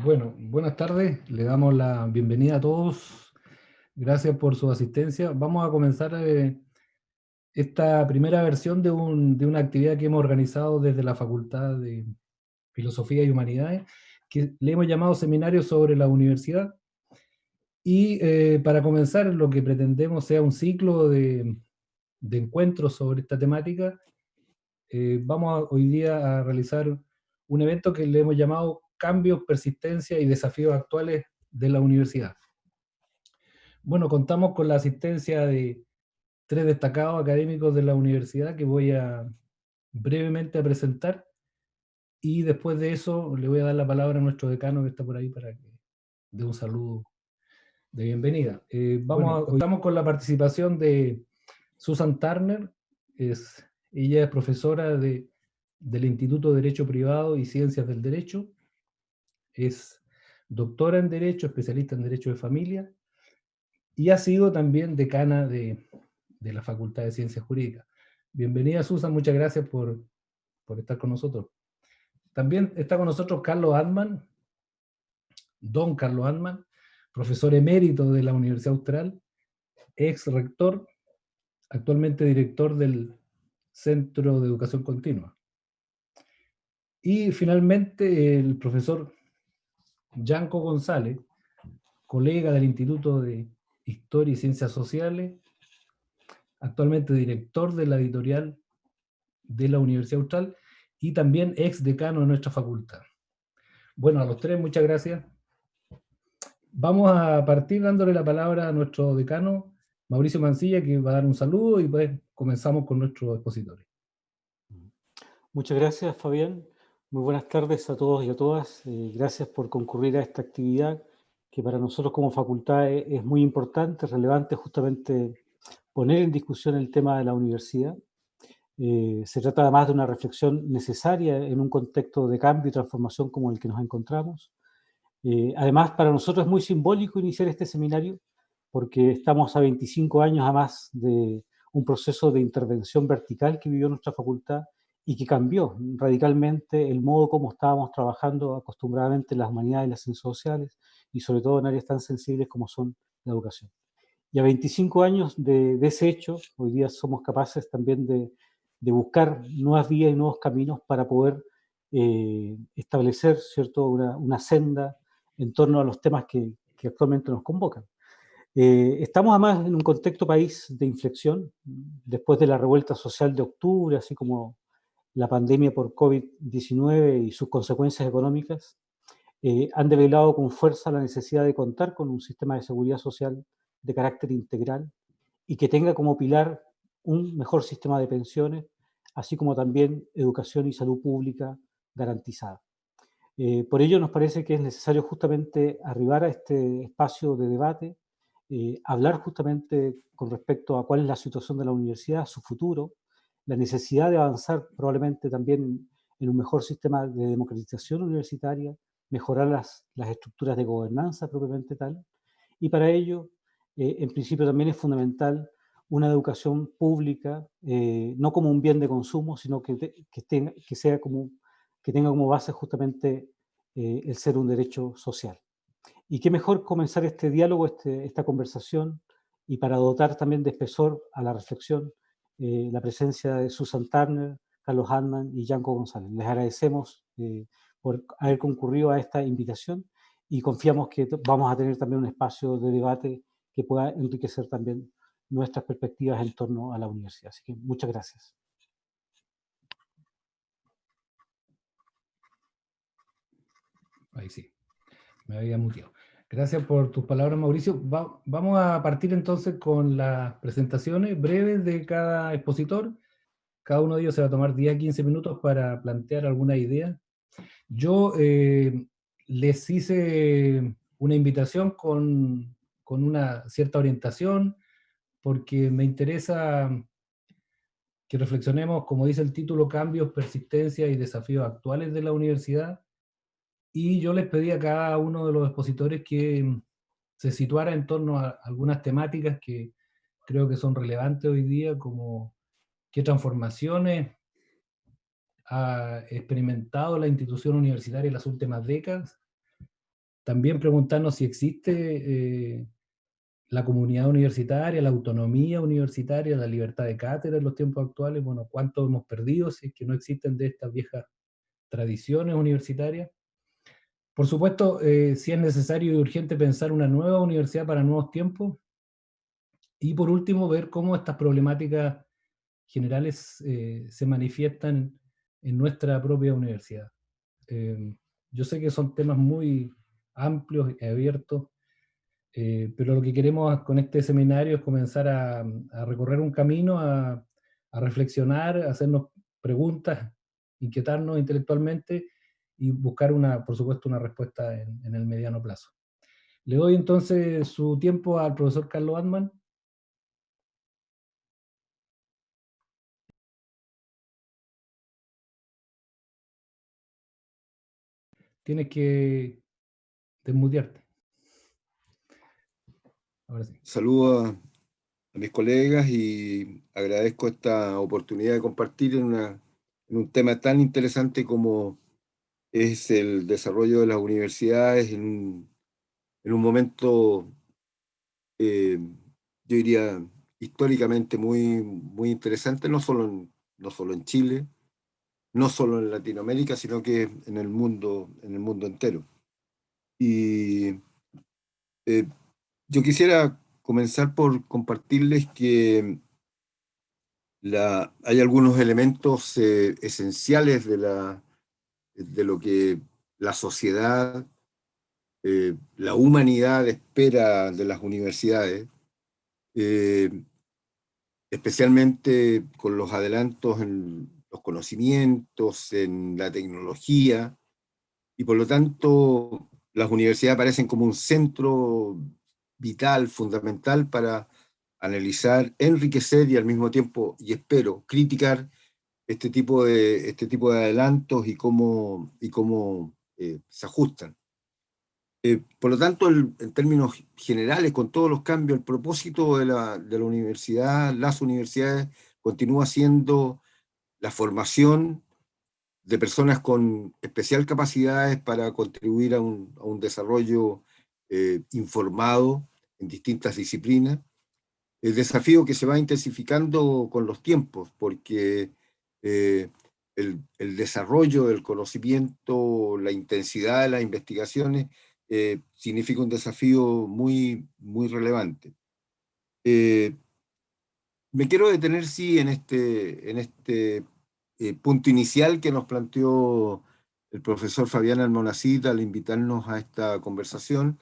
Bueno, buenas tardes, le damos la bienvenida a todos. Gracias por su asistencia. Vamos a comenzar esta primera versión de una actividad que hemos organizado desde la Facultad de Filosofía y Humanidades, que le hemos llamado Seminario sobre la Universidad. Y para comenzar, lo que pretendemos sea un ciclo de encuentros sobre esta temática. Hoy día a realizar un evento que le hemos llamado Cambios, Persistencia y Desafíos Actuales de la Universidad. Bueno, contamos con la asistencia de tres destacados académicos de la universidad que voy a brevemente a presentar, y después de eso le voy a dar la palabra a nuestro decano que está por ahí para que dé un saludo de bienvenida. Contamos con la participación de Susan Turner. Ella es profesora del Instituto de Derecho Privado y Ciencias del Derecho, es doctora en Derecho, especialista en Derecho de Familia, y ha sido también decana de la Facultad de Ciencias Jurídicas. Bienvenida, Susan, muchas gracias por estar con nosotros. También está con nosotros Carlos Antman, don Carlos Antman, profesor emérito de la Universidad Austral, ex rector, actualmente director del Centro de Educación Continua. Y finalmente el profesor Yanko González, colega del Instituto de Historia y Ciencias Sociales, actualmente director de la editorial de la Universidad Austral y también ex decano de nuestra facultad. Bueno, a los tres, muchas gracias. Vamos a partir dándole la palabra a nuestro decano, Mauricio Mancilla, que va a dar un saludo, y pues comenzamos con nuestros expositores. Muchas gracias, Fabián. Muy buenas tardes a todos y a todas. Gracias por concurrir a esta actividad que para nosotros como facultad es muy importante, relevante justamente poner en discusión el tema de la universidad. Se trata además de una reflexión necesaria en un contexto de cambio y transformación como el que nos encontramos. Además, para nosotros es muy simbólico iniciar este seminario porque estamos a 25 años además de un proceso de intervención vertical que vivió nuestra facultad y que cambió radicalmente el modo como estábamos trabajando acostumbradamente en las humanidades y las ciencias sociales, y sobre todo en áreas tan sensibles como son la educación. Y a 25 años de ese hecho, hoy día somos capaces también de buscar nuevas vías y nuevos caminos para poder establecer, ¿cierto?, una senda en torno a los temas que actualmente nos convocan. Estamos además en un contexto país de inflexión, después de la revuelta social de octubre, así como la pandemia por COVID-19 y sus consecuencias económicas, han develado con fuerza la necesidad de contar con un sistema de seguridad social de carácter integral y que tenga como pilar un mejor sistema de pensiones, así como también educación y salud pública garantizada. Por ello nos parece que es necesario justamente arribar a este espacio de debate, hablar justamente con respecto a cuál es la situación de la universidad, su futuro, la necesidad de avanzar probablemente también en un mejor sistema de democratización universitaria, mejorar las estructuras de gobernanza propiamente tal, y para ello, en principio también es fundamental una educación pública, no como un bien de consumo, sino que tenga como base justamente el ser un derecho social. Y qué mejor comenzar este diálogo, esta conversación, y para dotar también de espesor a la reflexión, la presencia de Susan Turner, Carlos Handman y Yanko González. Les agradecemos por haber concurrido a esta invitación y confiamos que vamos a tener también un espacio de debate que pueda enriquecer también nuestras perspectivas en torno a la universidad. Así que muchas gracias. Ahí sí, me había muteado. Gracias por tus palabras, Mauricio. Vamos a partir entonces con las presentaciones breves de cada expositor. Cada uno de ellos se va a tomar 10 a 15 minutos para plantear alguna idea. Yo les hice una invitación con una cierta orientación, porque me interesa que reflexionemos, como dice el título, cambios, persistencia y desafíos actuales de la universidad. Y yo les pedí a cada uno de los expositores que se situara en torno a algunas temáticas que creo que son relevantes hoy día, como qué transformaciones ha experimentado la institución universitaria en las últimas décadas, También preguntarnos si existe la comunidad universitaria, la autonomía universitaria, la libertad de cátedra en los tiempos actuales. Bueno, cuánto hemos perdido si es que no existen de estas viejas tradiciones universitarias. Por supuesto, si es necesario y urgente pensar una nueva universidad para nuevos tiempos. Y por último, ver cómo estas problemáticas generales se manifiestan en nuestra propia universidad. Yo sé que son temas muy amplios y abiertos, pero lo que queremos con este seminario es comenzar a recorrer un camino, a reflexionar, a hacernos preguntas, inquietarnos intelectualmente y buscar, por supuesto, una respuesta en el mediano plazo. Le doy entonces su tiempo al profesor Carlos Altman. Tienes que desmutearte. Ahora sí. Saludo a mis colegas y agradezco esta oportunidad de compartir en un tema tan interesante como es el desarrollo de las universidades en un momento, eh, yo diría, históricamente muy interesante, no solo en Chile, no solo en Latinoamérica, sino que en el mundo entero. Y eh, yo quisiera comenzar por compartirles que hay algunos elementos esenciales de lo que la sociedad, la humanidad espera de las universidades, eh, especialmente con los adelantos en los conocimientos, en la tecnología, y por lo tanto las universidades aparecen como un centro vital, fundamental para analizar, enriquecer y al mismo tiempo, y espero, criticar este tipo de adelantos y cómo se ajustan. Por lo tanto, en términos generales, con todos los cambios, el propósito de la universidad, las universidades, continúa siendo la formación de personas con especial capacidades para contribuir a un desarrollo informado en distintas disciplinas. El desafío que se va intensificando con los tiempos, porque eh, el desarrollo del conocimiento, la intensidad de las investigaciones, significa un desafío muy relevante. Eh, Me quiero detener, sí, en este punto inicial que nos planteó el profesor Fabián Almonacid al invitarnos a esta conversación,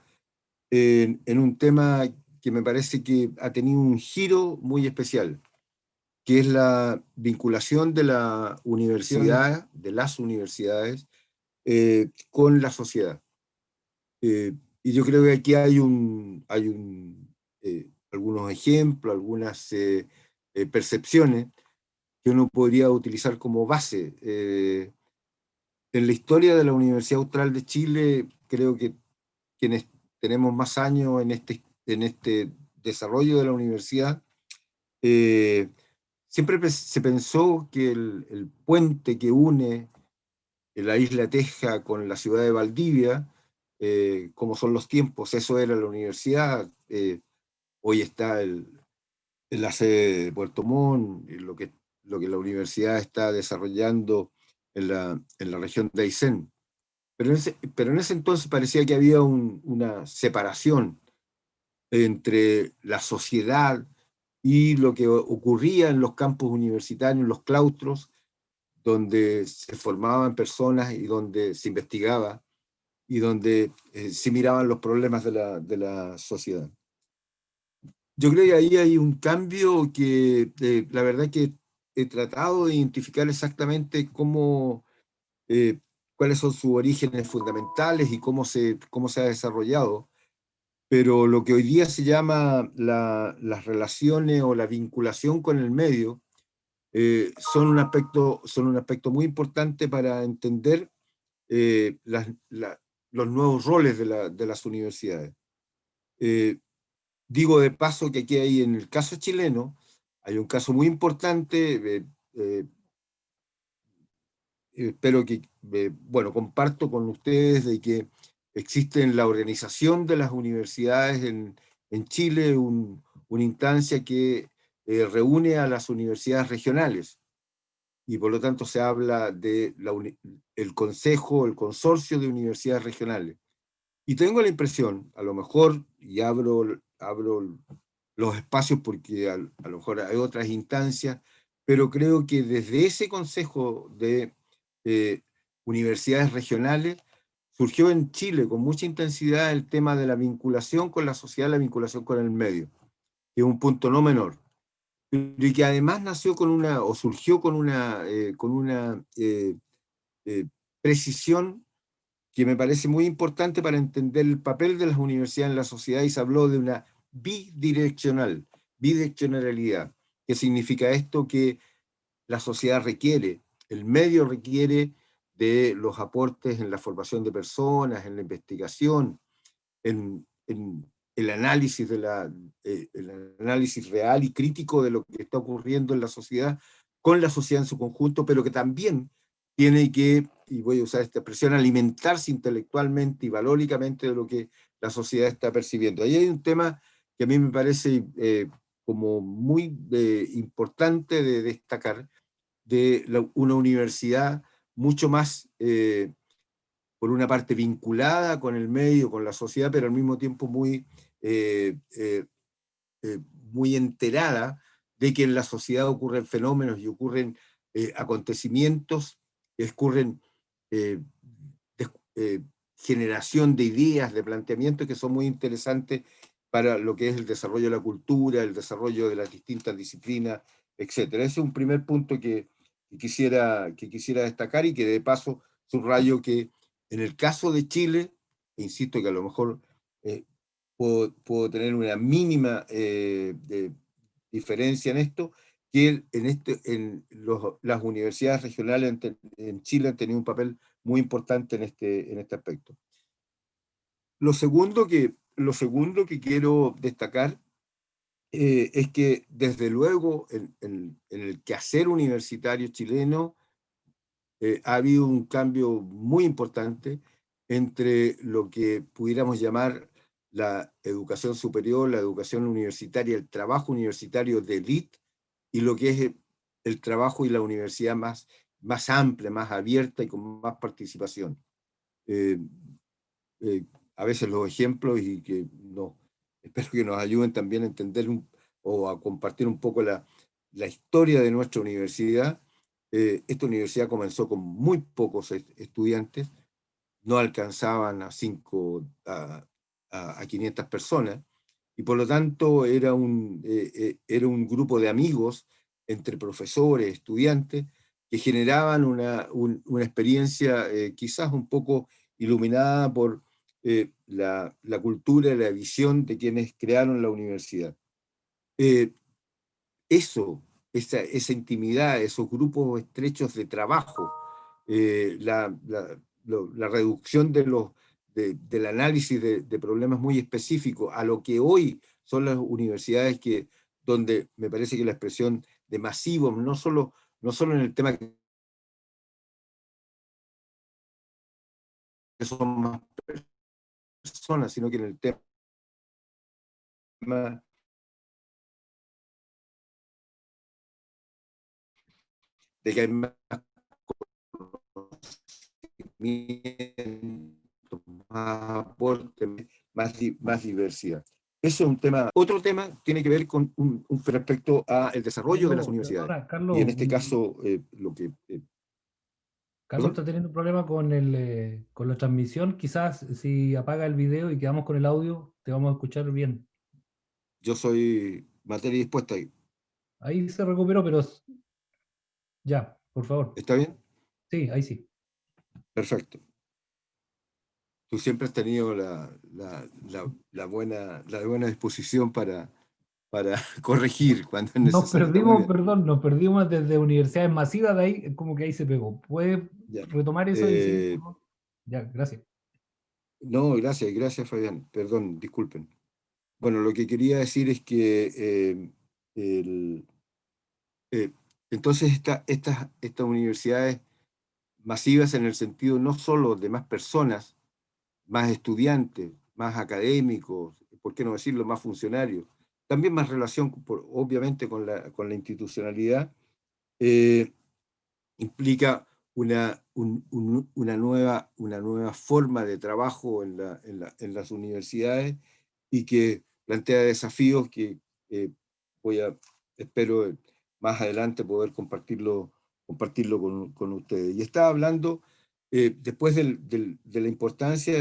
en un tema que me parece que ha tenido un giro muy especial, que es la vinculación de la universidad, de las universidades, con la sociedad. Y yo creo que aquí algunos ejemplos, algunas percepciones que uno podría utilizar como base. En la historia de la Universidad Austral de Chile, creo que quienes tenemos más años en este desarrollo de la universidad, eh, siempre se pensó que el puente que une la isla Teja con la ciudad de Valdivia, como son los tiempos, eso era la universidad. Hoy está la sede de Puerto Montt, lo que la universidad está desarrollando en la región de Aysén. Pero en ese entonces parecía que había una separación entre la sociedad y lo que ocurría en los campus universitarios, en los claustros, donde se formaban personas y donde se investigaba y donde se miraban los problemas de la sociedad. Yo creo que ahí hay un cambio que la verdad que he tratado de identificar exactamente eh, cuáles son sus orígenes fundamentales y cómo se ha desarrollado. Pero lo que hoy día se llama las relaciones o la vinculación con el medio son un aspecto muy importante para entender eh, las- la- los nuevos roles de las universidades. Eh, Digo de paso que aquí hay, en el caso chileno, hay un caso muy importante, eh, espero que, bueno, comparto con ustedes de que existe en la organización de las universidades en Chile una instancia que reúne a las universidades regionales, y por lo tanto se habla de el consejo, el consorcio de universidades regionales. Y tengo la impresión, a lo mejor, y abro los espacios porque a lo mejor hay otras instancias, pero creo que desde ese consejo de eh, universidades regionales surgió en Chile con mucha intensidad el tema de la vinculación con la sociedad, la vinculación con el medio, que es un punto no menor, y que además nació con una, o surgió con una precisión que me parece muy importante para entender el papel de las universidades en la sociedad, y se habló de una bidireccionalidad. ¿Qué significa esto? Que la sociedad requiere, el medio requiere de los aportes en la formación de personas, en la investigación, en el análisis real y crítico de lo que está ocurriendo en la sociedad, con la sociedad en su conjunto, pero que también tiene que, y voy a usar esta expresión, alimentarse intelectualmente y valóricamente de lo que la sociedad está percibiendo. Ahí hay un tema que a mí me parece como muy importante de destacar, de una universidad mucho más por una parte vinculada con el medio, con la sociedad, pero al mismo tiempo eh, eh, muy enterada de que en la sociedad ocurren fenómenos y ocurren acontecimientos, ocurren eh, de, generación de ideas, de planteamientos que son muy interesantes para lo que es el desarrollo de la cultura, el desarrollo de las distintas disciplinas, etcétera. Ese es un primer punto que quisiera destacar, y que de paso subrayo que en el caso de Chile, insisto que a lo mejor puedo tener una mínima diferencia en esto, que las universidades regionales en Chile han tenido un papel muy importante en este aspecto. Lo segundo que quiero destacar es que desde luego en el quehacer universitario chileno ha habido un cambio muy importante entre lo que pudiéramos llamar la educación superior, la educación universitaria, el trabajo universitario de élite, y lo que es el trabajo y la universidad más amplia, más abierta y con más participación. Eh, eh, a veces los ejemplos, y que espero que nos ayuden también a entender o a compartir un poco la historia de nuestra universidad. Esta universidad comenzó con muy pocos estudiantes, no alcanzaban a 500 personas, y por lo tanto era un grupo de amigos entre profesores, estudiantes, que generaban una experiencia quizás un poco iluminada por la cultura y la visión de quienes crearon la universidad. Eh, esa intimidad, esos grupos estrechos de trabajo, la reducción del análisis de problemas muy específicos a lo que hoy son las universidades, donde me parece que la expresión de masivo, no solo en el tema que son más personas, sino que en el tema de que hay más más aporte, más diversidad. Eso es un tema. Otro tema tiene que ver con respecto al desarrollo de las Carlos, universidades. perdona, Y en Carlos, este caso, Carlos ¿perdón? está teniendo un problema con la transmisión. Quizás si apaga el video y quedamos con el audio, te vamos a escuchar bien. Yo soy materia dispuesta. Ahí se recuperó, pero ya, por favor. ¿Está bien? Sí, ahí sí. Perfecto. Tú siempre has tenido la buena disposición para corregir cuando es Nos necesario. Muy perdimos, bien. perdón, nos perdimos desde universidades masivas, de ahí, como que ahí se pegó. ¿Puede Ya. retomar eso y seguir, por favor? Ya, gracias. No, gracias, Fabián. Perdón, disculpen. Bueno, lo que quería decir es que el- eh, entonces estas universidades masivas, en el sentido no solo de más personas, más estudiantes, más académicos, por qué no decirlo, más funcionarios, también más relación, obviamente, con la institucionalidad, implica una nueva forma de trabajo en las universidades y que plantea desafíos que espero más adelante poder compartirlo con ustedes. Y estaba hablando después de la importancia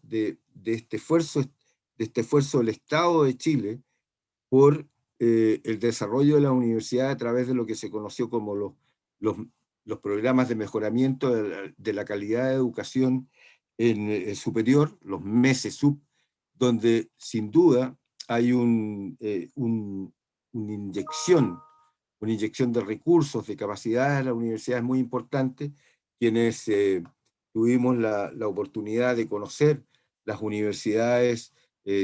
de este esfuerzo del Estado de Chile por el desarrollo de la universidad a través de lo que se conoció como los, los programas de mejoramiento de la calidad de educación en superior, los MESESUP, donde sin duda hay una inyección de recursos, de capacidades a la universidad es muy importante. Quienes tuvimos la oportunidad de conocer las universidades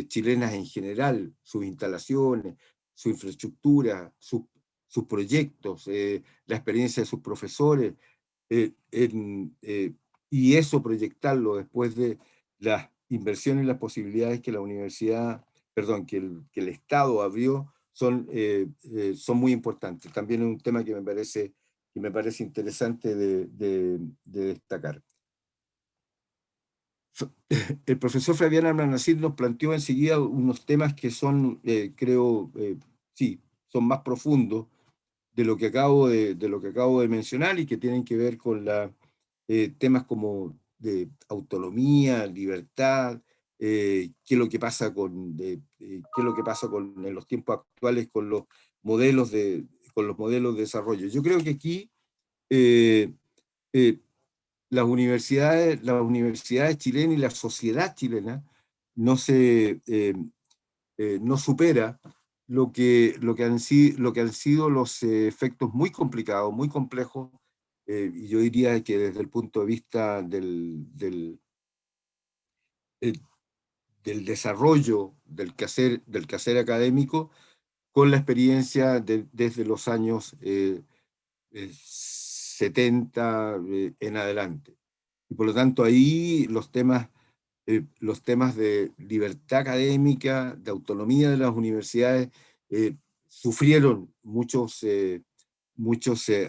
chilenas en general, sus instalaciones, su infraestructura, sus proyectos, la experiencia de sus profesores, y eso proyectarlo después de las inversiones y las posibilidades que la universidad, perdón, que el Estado abrió, son muy importantes. También es un tema que me parece interesante de destacar. El profesor Fabián Almanacid nos planteó enseguida unos temas que son, creo, sí, son más profundos de lo que acabo de mencionar y que tienen que ver con temas como de autonomía, libertad, qué es lo que pasa en los tiempos actuales con los modelos de desarrollo. Yo creo que aquí eh, eh, las universidades chilenas y la sociedad chilena no supera lo que han sido los efectos muy complicados, muy complejos, y yo diría que desde el punto de vista eh, del desarrollo del quehacer académico, con la experiencia desde los años 70 en adelante. Y por lo tanto ahí los temas de libertad académica, de autonomía de las universidades, sufrieron muchos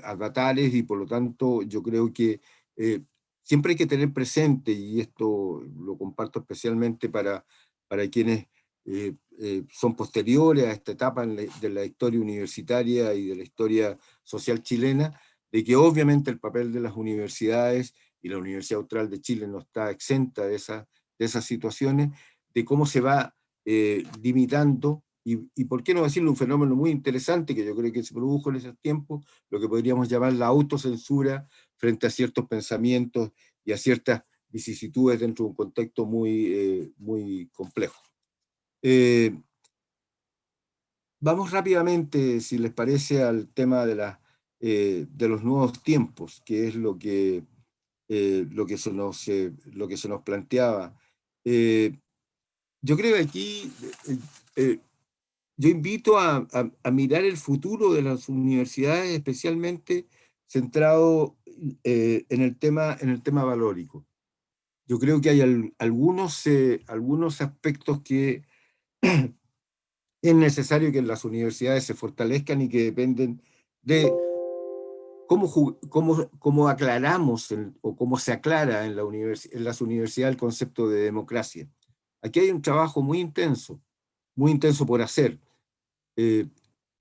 avatares, y por lo tanto yo creo que siempre hay que tener presente, y esto lo comparto especialmente para quienes son posteriores a esta etapa de la historia universitaria y de la historia social chilena, de que obviamente el papel de las universidades, y la Universidad Austral de Chile no está exenta de esas situaciones, de cómo se va limitando, y por qué no decirlo, un fenómeno muy interesante que yo creo que se produjo en esos tiempos, lo que podríamos llamar la autocensura frente a ciertos pensamientos y a ciertas vicisitudes dentro de un contexto muy complejo. Vamos rápidamente, si les parece, al tema de los nuevos tiempos, que es lo que se nos planteaba. Yo creo que aquí yo invito a mirar el futuro de las universidades, especialmente centrado en el tema valórico. Yo creo que hay algunos aspectos que es necesario que en las universidades se fortalezcan y que dependen de cómo aclaramos o cómo se aclara en las universidades el concepto de democracia. Aquí hay un trabajo muy intenso por hacer.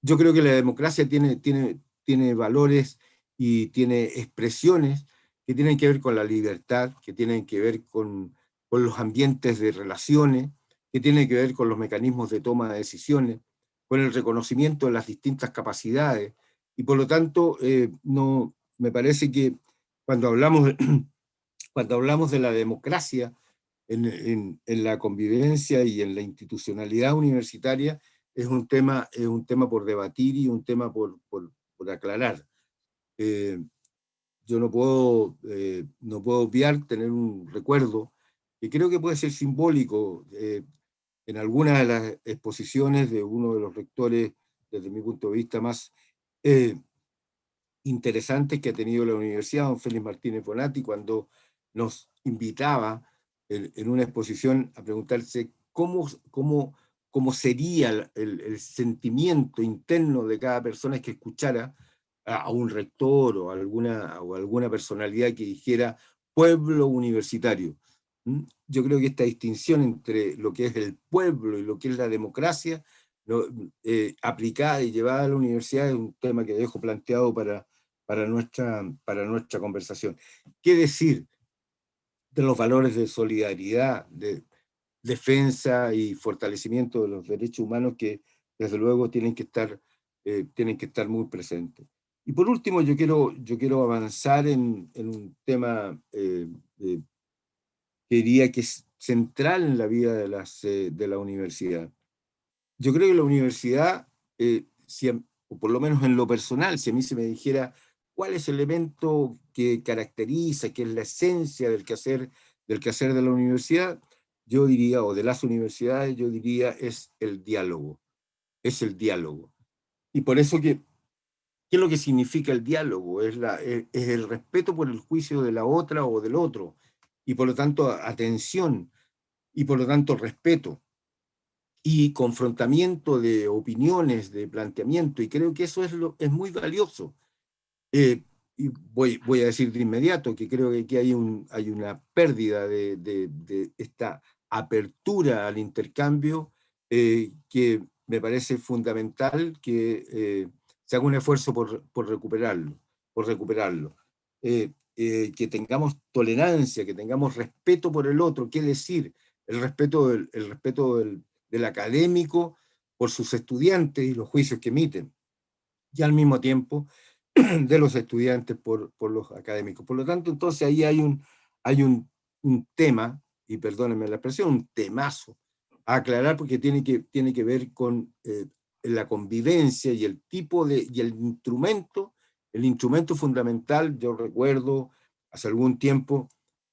Yo creo que la democracia tiene valores y tiene expresiones que tienen que ver con la libertad, que tienen que ver con los ambientes de relaciones, que tienen que ver con los mecanismos de toma de decisiones, con el reconocimiento de las distintas capacidades. Y por lo tanto, no, me parece que cuando hablamos de la democracia en la convivencia y en la institucionalidad universitaria, es un tema por debatir y un tema por aclarar. Yo no puedo obviar tener un recuerdo que creo que puede ser simbólico en algunas de las exposiciones de uno de los rectores, desde mi punto de vista, más interesantes que ha tenido la universidad, don Félix Martínez Bonatti, cuando nos invitaba en una exposición a preguntarse cómo sería el sentimiento interno de cada persona que escuchara a un rector o alguna personalidad que dijera pueblo universitario. Yo creo que esta distinción entre lo que es el pueblo y lo que es la democracia, ¿no? Aplicada y llevada a la universidad, es un tema que dejo planteado para nuestra conversación. ¿Qué decir de los valores de solidaridad, de defensa y fortalecimiento de los derechos humanos que desde luego tienen que estar muy presentes? Y por último, yo quiero avanzar en un tema que diría que es central en la vida de la universidad. Yo creo que la universidad, o por lo menos en lo personal, si a mí se me dijera cuál es el elemento que caracteriza, que es la esencia del quehacer de la universidad, yo diría, o de las universidades, yo diría, es el diálogo. Es el diálogo. Y por eso ¿qué es lo que significa el diálogo? Es el respeto por el juicio de la otra o del otro, y por lo tanto atención, y por lo tanto respeto y confrontamiento de opiniones, de planteamiento, y creo que eso es muy valioso. Y voy a decir de inmediato que creo que aquí hay una pérdida de esta apertura al intercambio, que me parece fundamental que se haga un esfuerzo por recuperarlo, por recuperarlo. Que tengamos tolerancia, que tengamos respeto por el otro, ¿qué decir? El respeto del académico por sus estudiantes y los juicios que emiten, y al mismo tiempo de los estudiantes por los académicos. Por lo tanto, entonces ahí hay un tema, y perdónenme la expresión, un temazo a aclarar, porque tiene que ver con la convivencia y y el instrumento fundamental. Yo recuerdo hace algún tiempo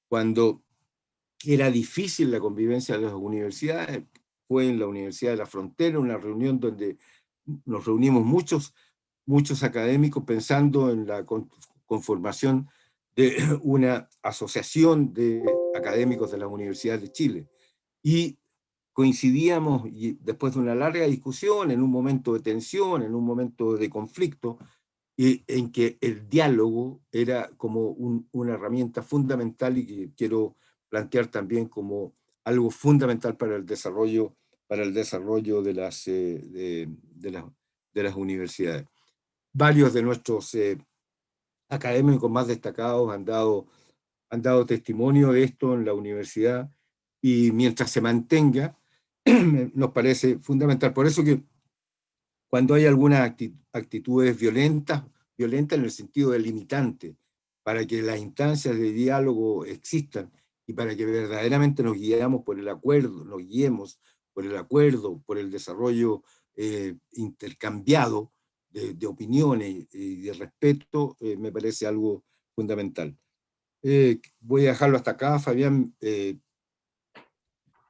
cuando era difícil la convivencia de las universidades. Fue en la Universidad de la Frontera, una reunión donde nos reunimos muchos académicos pensando en la conformación de una asociación de académicos de las universidades de Chile. Y coincidíamos, y después de una larga discusión, en un momento de tensión, en un momento de conflicto, y en que el diálogo era como una herramienta fundamental, y que quiero plantear también como algo fundamental para el desarrollo de las universidades. Varios de nuestros académicos más destacados han dado testimonio de esto en la universidad, y mientras se mantenga, nos parece fundamental. Por eso que cuando hay algunas actitudes violentas en el sentido de limitante, para que las instancias de diálogo existan y para que verdaderamente nos guiemos por el acuerdo, por el desarrollo intercambiado de opiniones y de respeto, me parece algo fundamental. Voy a dejarlo hasta acá, Fabián.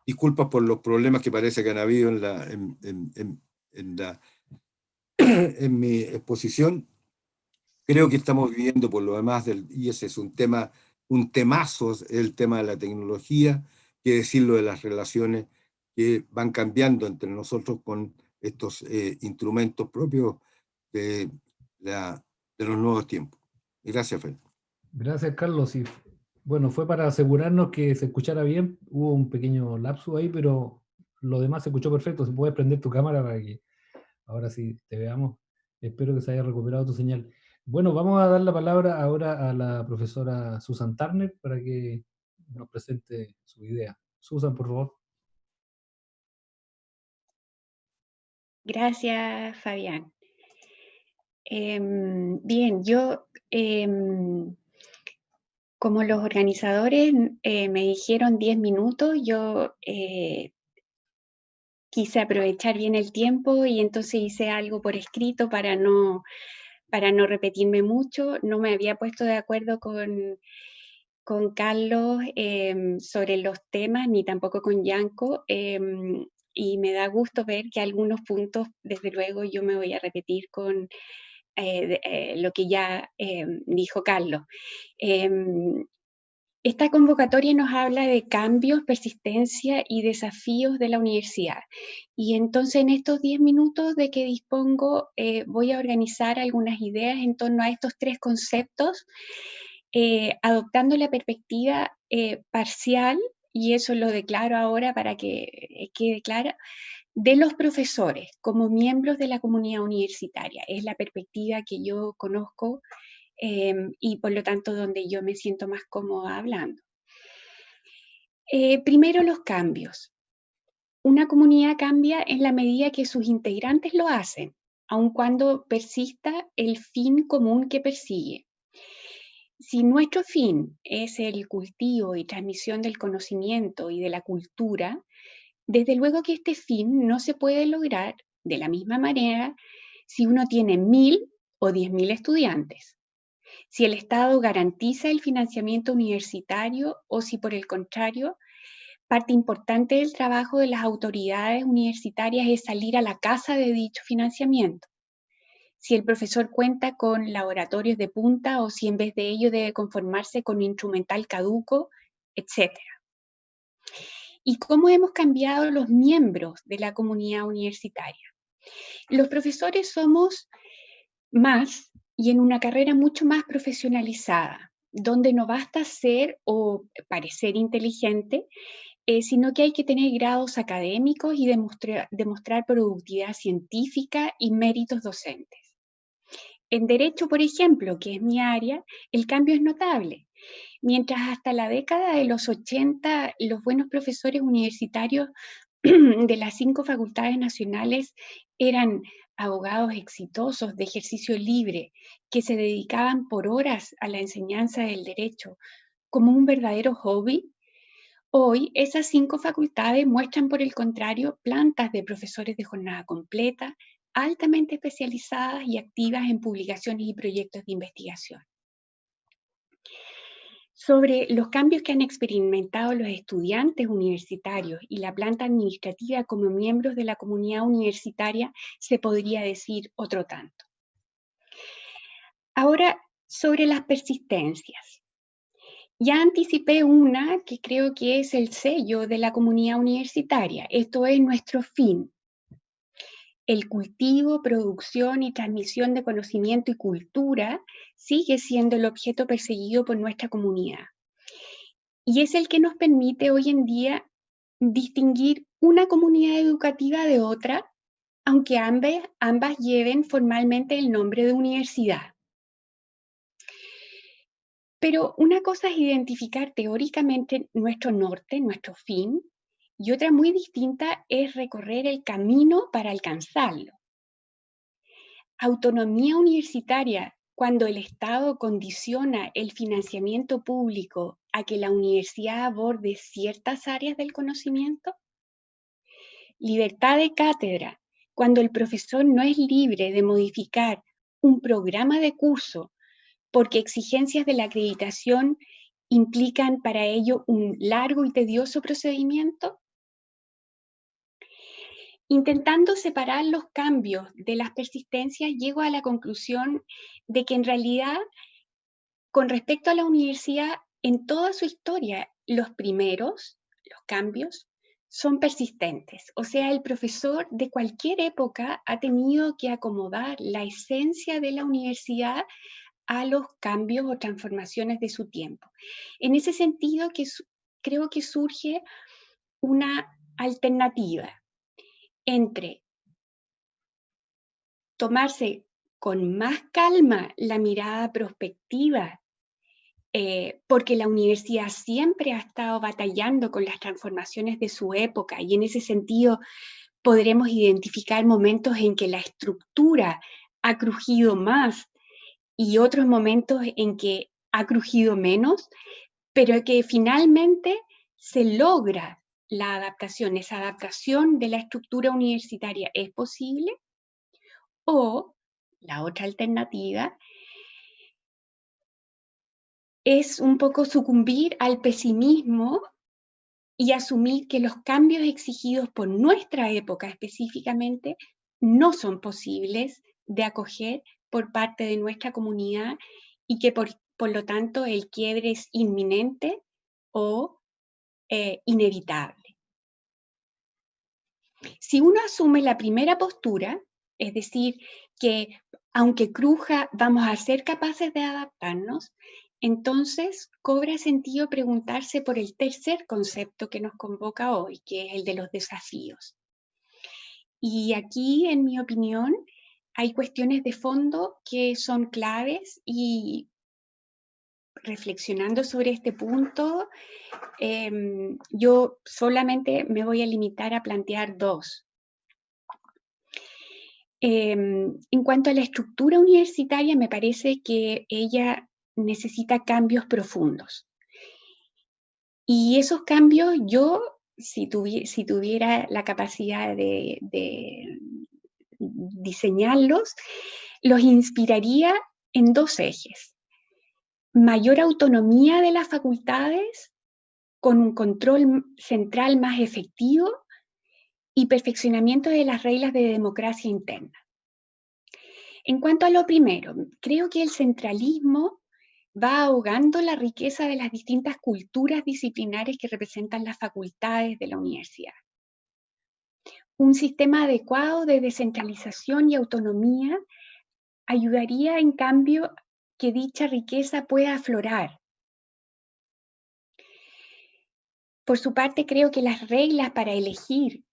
Disculpas por los problemas que parece que han habido en mi exposición. Creo que estamos viviendo por lo demás, y ese es un temazo, el tema de la tecnología, que decirlo de las relaciones que van cambiando entre nosotros con estos instrumentos propios de, de los nuevos tiempos. Gracias, Fer. Gracias, Carlos. Y bueno, fue para asegurarnos que se escuchara bien. Hubo un pequeño lapso ahí, pero lo demás se escuchó perfecto. Si puedes prender tu cámara para que ahora sí te veamos. Espero que se haya recuperado tu señal. Bueno, vamos a dar la palabra ahora a la profesora Susan Turner para que nos presente su idea. Susan, por favor. Gracias, Fabián. Bien, yo, como los organizadores me dijeron 10 minutos, yo quise aprovechar bien el tiempo y entonces hice algo por escrito para no repetirme mucho. No me había puesto de acuerdo con Carlos sobre los temas, ni tampoco con Yanko, y me da gusto ver que algunos puntos, desde luego, yo me voy a repetir con lo que ya dijo Carlos. Esta convocatoria nos habla de cambios, persistencia y desafíos de la universidad. Y entonces en estos 10 minutos de que dispongo voy a organizar algunas ideas en torno a estos 3 conceptos, adoptando la perspectiva parcial, y eso lo declaro ahora para que quede claro, de los profesores como miembros de la comunidad universitaria. Es la perspectiva que yo conozco y por lo tanto donde yo me siento más cómoda hablando. Primero, los cambios. Una comunidad cambia en la medida que sus integrantes lo hacen, aun cuando persista el fin común que persigue. Si nuestro fin es el cultivo y transmisión del conocimiento y de la cultura, desde luego que este fin no se puede lograr de la misma manera si uno tiene 1000 o 10.000 estudiantes, si el Estado garantiza el financiamiento universitario o si por el contrario, parte importante del trabajo de las autoridades universitarias es salir a la casa de dicho financiamiento. Si el profesor cuenta con laboratorios de punta o si en vez de ello debe conformarse con un instrumental caduco, etc. ¿Y cómo hemos cambiado los miembros de la comunidad universitaria? Los profesores somos más y en una carrera mucho más profesionalizada, donde no basta ser o parecer inteligente, sino que hay que tener grados académicos y demostrar productividad científica y méritos docentes. En Derecho, por ejemplo, que es mi área, el cambio es notable. Mientras hasta la década de los 80 los buenos profesores universitarios de las 5 facultades nacionales eran abogados exitosos de ejercicio libre que se dedicaban por horas a la enseñanza del derecho como un verdadero hobby, hoy esas 5 facultades muestran por el contrario plantas de profesores de jornada completa, altamente especializadas y activas en publicaciones y proyectos de investigación. Sobre los cambios que han experimentado los estudiantes universitarios y la planta administrativa como miembros de la comunidad universitaria, se podría decir otro tanto. Ahora, sobre las persistencias. Ya anticipé una que creo que es el sello de la comunidad universitaria. Esto es nuestro fin. El cultivo, producción y transmisión de conocimiento y cultura sigue siendo el objeto perseguido por nuestra comunidad. Y es el que nos permite hoy en día distinguir una comunidad educativa de otra, aunque ambas lleven formalmente el nombre de universidad. Pero una cosa es identificar teóricamente nuestro norte, nuestro fin, y otra muy distinta es recorrer el camino para alcanzarlo. Autonomía universitaria, cuando el Estado condiciona el financiamiento público a que la universidad aborde ciertas áreas del conocimiento. Libertad de cátedra, cuando el profesor no es libre de modificar un programa de curso porque exigencias de la acreditación implican para ello un largo y tedioso procedimiento. Intentando separar los cambios de las persistencias, llego a la conclusión de que en realidad, con respecto a la universidad, en toda su historia, los cambios, son persistentes. O sea, el profesor de cualquier época ha tenido que acomodar la esencia de la universidad a los cambios o transformaciones de su tiempo. En ese sentido, creo que surge una alternativa entre tomarse con más calma la mirada prospectiva, porque la universidad siempre ha estado batallando con las transformaciones de su época y en ese sentido podremos identificar momentos en que la estructura ha crujido más y otros momentos en que ha crujido menos, pero que finalmente se logra la adaptación. Esa adaptación de la estructura universitaria es posible. O la otra alternativa es un poco sucumbir al pesimismo y asumir que los cambios exigidos por nuestra época específicamente no son posibles de acoger por parte de nuestra comunidad y que por lo tanto el quiebre es inminente o inevitable. Si uno asume la primera postura, es decir, que aunque cruja, vamos a ser capaces de adaptarnos, entonces cobra sentido preguntarse por el tercer concepto que nos convoca hoy, que es el de los desafíos. Y aquí, en mi opinión, hay cuestiones de fondo que son claves y reflexionando sobre este punto, yo solamente me voy a limitar a plantear dos. En cuanto a la estructura universitaria, me parece que ella necesita cambios profundos. Y esos cambios yo, si tuviera la capacidad de diseñarlos, los inspiraría en dos ejes. Mayor autonomía de las facultades con un control central más efectivo y perfeccionamiento de las reglas de democracia interna. En cuanto a lo primero, creo que el centralismo va ahogando la riqueza de las distintas culturas disciplinares que representan las facultades de la universidad. Un sistema adecuado de descentralización y autonomía ayudaría, en cambio, que dicha riqueza pueda aflorar. Por su parte, creo que las reglas para elegir,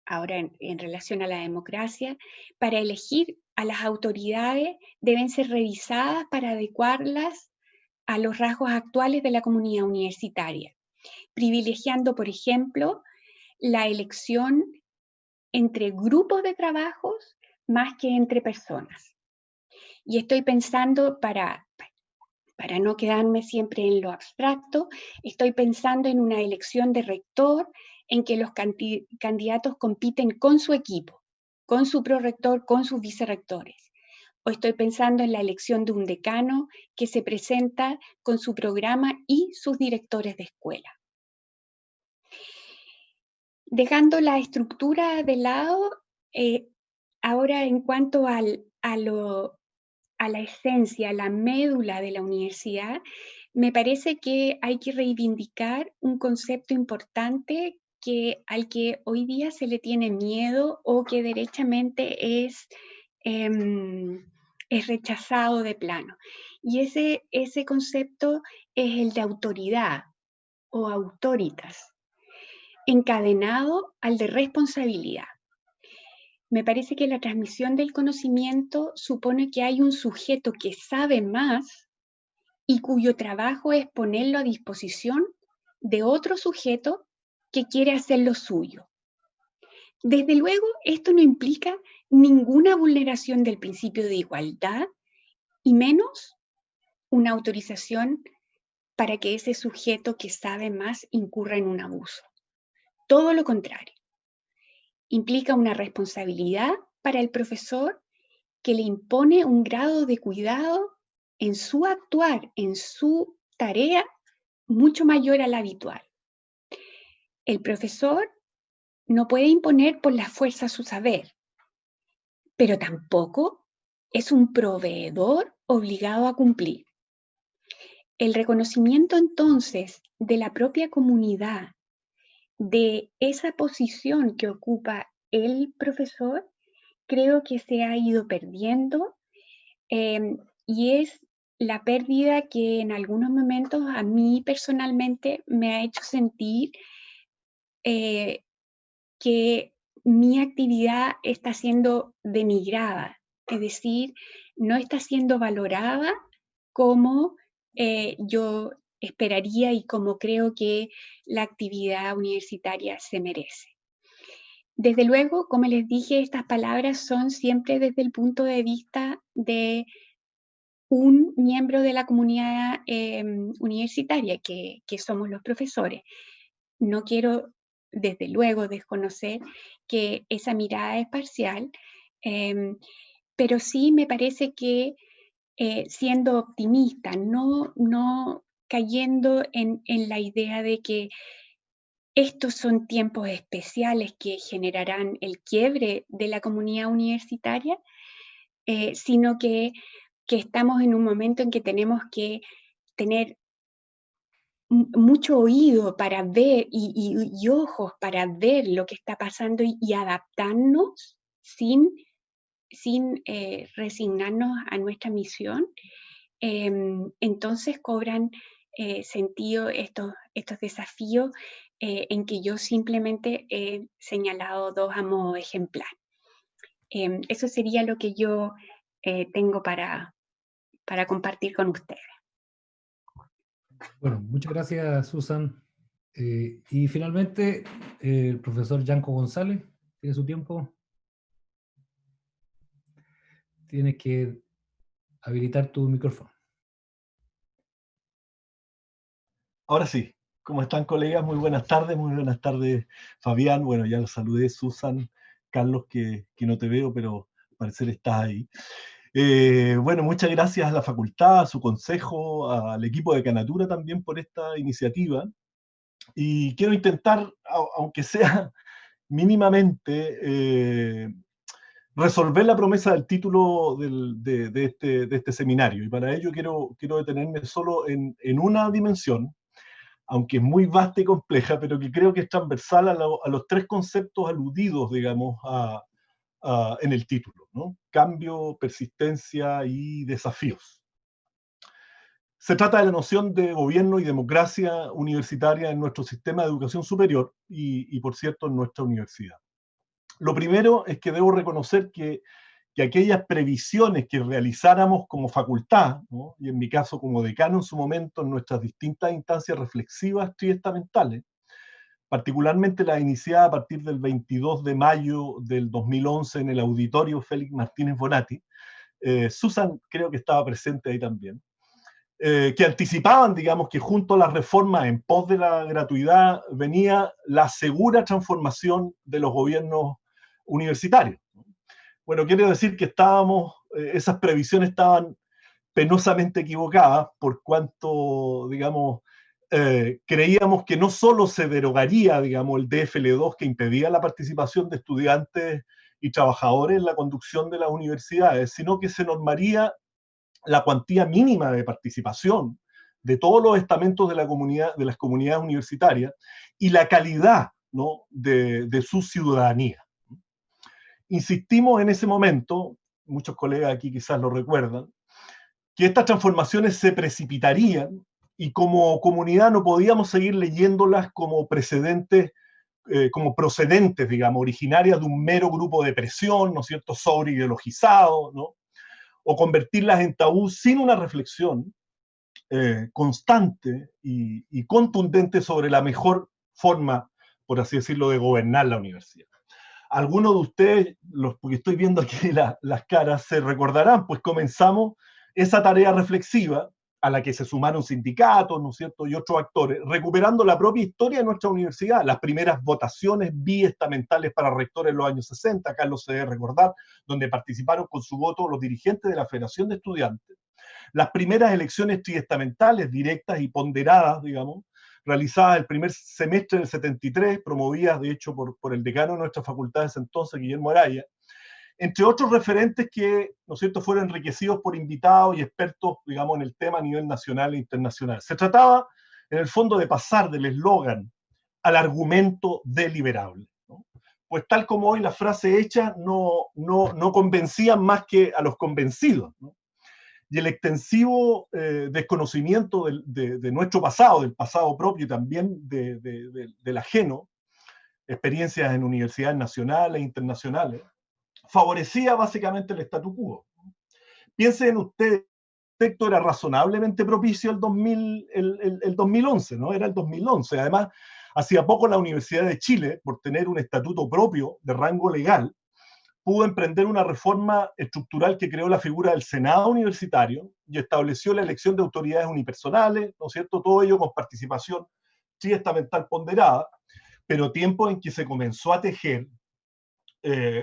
ahora en relación a la democracia, para elegir a las autoridades deben ser revisadas para adecuarlas a los rasgos actuales de la comunidad universitaria, privilegiando, por ejemplo, la elección entre grupos de trabajos más que entre personas. Y estoy pensando, para no quedarme siempre en lo abstracto, estoy pensando en una elección de rector en que los candidatos compiten con su equipo, con su prorector, con sus vicerrectores. O estoy pensando en la elección de un decano que se presenta con su programa y sus directores de escuela. Dejando la estructura de lado, ahora en cuanto a la esencia, a la médula de la universidad, me parece que hay que reivindicar un concepto importante al que hoy día se le tiene miedo o que derechamente es rechazado de plano. Y ese concepto es el de autoridad o autoritas, encadenado al de responsabilidad. Me parece que la transmisión del conocimiento supone que hay un sujeto que sabe más y cuyo trabajo es ponerlo a disposición de otro sujeto que quiere hacer lo suyo. Desde luego, esto no implica ninguna vulneración del principio de igualdad y menos una autorización para que ese sujeto que sabe más incurra en un abuso. Todo lo contrario. Implica una responsabilidad para el profesor que le impone un grado de cuidado en su actuar, en su tarea, mucho mayor al habitual. El profesor no puede imponer por la fuerza su saber, pero tampoco es un proveedor obligado a cumplir. El reconocimiento entonces de la propia comunidad, de esa posición que ocupa el profesor, creo que se ha ido perdiendo y es la pérdida que en algunos momentos a mí personalmente me ha hecho sentir que mi actividad está siendo denigrada, es decir, no está siendo valorada como yo esperaría y como creo que la actividad universitaria se merece. Desde luego, como les dije, estas palabras son siempre desde el punto de vista de un miembro de la comunidad universitaria, que somos los profesores. No quiero, desde luego, desconocer que esa mirada es parcial, pero sí me parece que siendo optimista, no cayendo en la idea de que estos son tiempos especiales que generarán el quiebre de la comunidad universitaria, sino que estamos en un momento en que tenemos que tener mucho oído para ver y ojos para ver lo que está pasando y adaptarnos sin resignarnos a nuestra misión, entonces cobran sentido estos desafíos en que yo simplemente he señalado dos a modo ejemplar. Eso sería lo que yo tengo para compartir con ustedes. Bueno, muchas gracias, Susan. Y finalmente, el profesor Yanko González, tiene su tiempo. Tienes que habilitar tu micrófono. Ahora sí, ¿cómo están, colegas? Muy buenas tardes, Fabián. Bueno, ya los saludé, Susan, Carlos, que no te veo, pero al parecer estás ahí. Bueno, muchas gracias a la facultad, a su consejo, al equipo de Canatura también por esta iniciativa. Y quiero intentar, aunque sea mínimamente, resolver la promesa del título de este seminario. Y para ello quiero detenerme solo en una dimensión, aunque es muy vasta y compleja, pero que creo que es transversal a los tres conceptos aludidos, digamos, en el título, ¿no? Cambio, persistencia y desafíos. Se trata de la noción de gobierno y democracia universitaria en nuestro sistema de educación superior y por cierto, en nuestra universidad. Lo primero es que debo reconocer que aquellas previsiones que realizáramos como facultad, ¿no? Y en mi caso como decano en su momento en nuestras distintas instancias reflexivas triestamentales, particularmente la iniciada a partir del 22 de mayo del 2011 en el auditorio Félix Martínez Bonatti, Susan creo que estaba presente ahí también, que anticipaban, digamos, que junto a las reformas en pos de la gratuidad venía la segura transformación de los gobiernos universitarios. Bueno, quiero decir que esas previsiones estaban penosamente equivocadas por cuanto, digamos, creíamos que no solo se derogaría, digamos, el DFL2 que impedía la participación de estudiantes y trabajadores en la conducción de las universidades, sino que se normaría la cuantía mínima de participación de todos los estamentos de las comunidades universitarias y la calidad, ¿no?, de su ciudadanía. Insistimos en ese momento, muchos colegas aquí quizás lo recuerdan, que estas transformaciones se precipitarían y como comunidad no podíamos seguir leyéndolas como precedentes, como procedentes, digamos, originarias de un mero grupo de presión, ¿no es cierto?, sobreideologizado, ¿no?, o convertirlas en tabú sin una reflexión constante y contundente sobre la mejor forma, por así decirlo, de gobernar la universidad. Algunos de ustedes, porque estoy viendo aquí las caras, se recordarán, pues comenzamos esa tarea reflexiva a la que se sumaron sindicatos, ¿no es cierto?, y otros actores, recuperando la propia historia de nuestra universidad, las primeras votaciones biestamentales para rectores en los años 60, Carlos se debe recordar, donde participaron con su voto los dirigentes de la Federación de Estudiantes, las primeras elecciones triestamentales directas y ponderadas, digamos, realizadas el primer semestre del 73, promovidas de hecho por el decano de nuestra facultad de ese entonces, Guillermo Araya, entre otros referentes que, ¿no es cierto?, fueron enriquecidos por invitados y expertos, digamos, en el tema a nivel nacional e internacional. Se trataba, en el fondo, de pasar del eslogan al argumento deliberable, ¿no? Pues tal como hoy la frase hecha no convencían más que a los convencidos, ¿no? Y el extensivo desconocimiento de nuestro pasado, del pasado propio y también del ajeno, experiencias en universidades nacionales e internacionales, favorecía básicamente el statu quo. Piensen ustedes, el texto era razonablemente propicio el 2011, ¿no? Era el 2011. Además, hacía poco la Universidad de Chile, por tener un estatuto propio de rango legal, pudo emprender una reforma estructural que creó la figura del Senado universitario y estableció la elección de autoridades unipersonales, ¿no es cierto? Todo ello con participación triestamental ponderada, pero tiempo en que se comenzó a tejer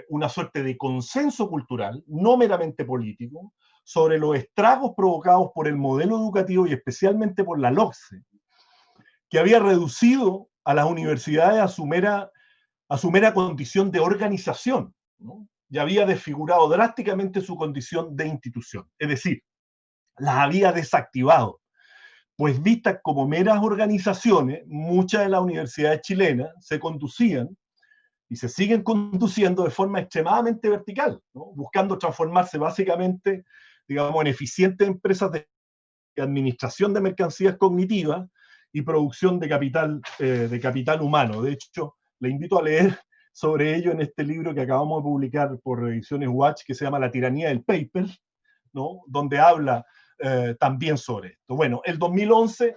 una suerte de consenso cultural, no meramente político, sobre los estragos provocados por el modelo educativo y especialmente por la LOCSE, que había reducido a las universidades a su mera condición de organización, ¿no? Y había desfigurado drásticamente su condición de institución. Es decir, las había desactivado. pues vistas como meras organizaciones, muchas de las universidades chilenas se conducían y se siguen conduciendo de forma extremadamente vertical, ¿no? Buscando transformarse básicamente, digamos, en eficientes empresas de administración de mercancías cognitivas y producción de capital humano. De hecho, le invito a leer sobre ello en este libro que acabamos de publicar por Ediciones Watch, que se llama La tiranía del paper, ¿no? Donde habla también sobre esto. Bueno, el 2011,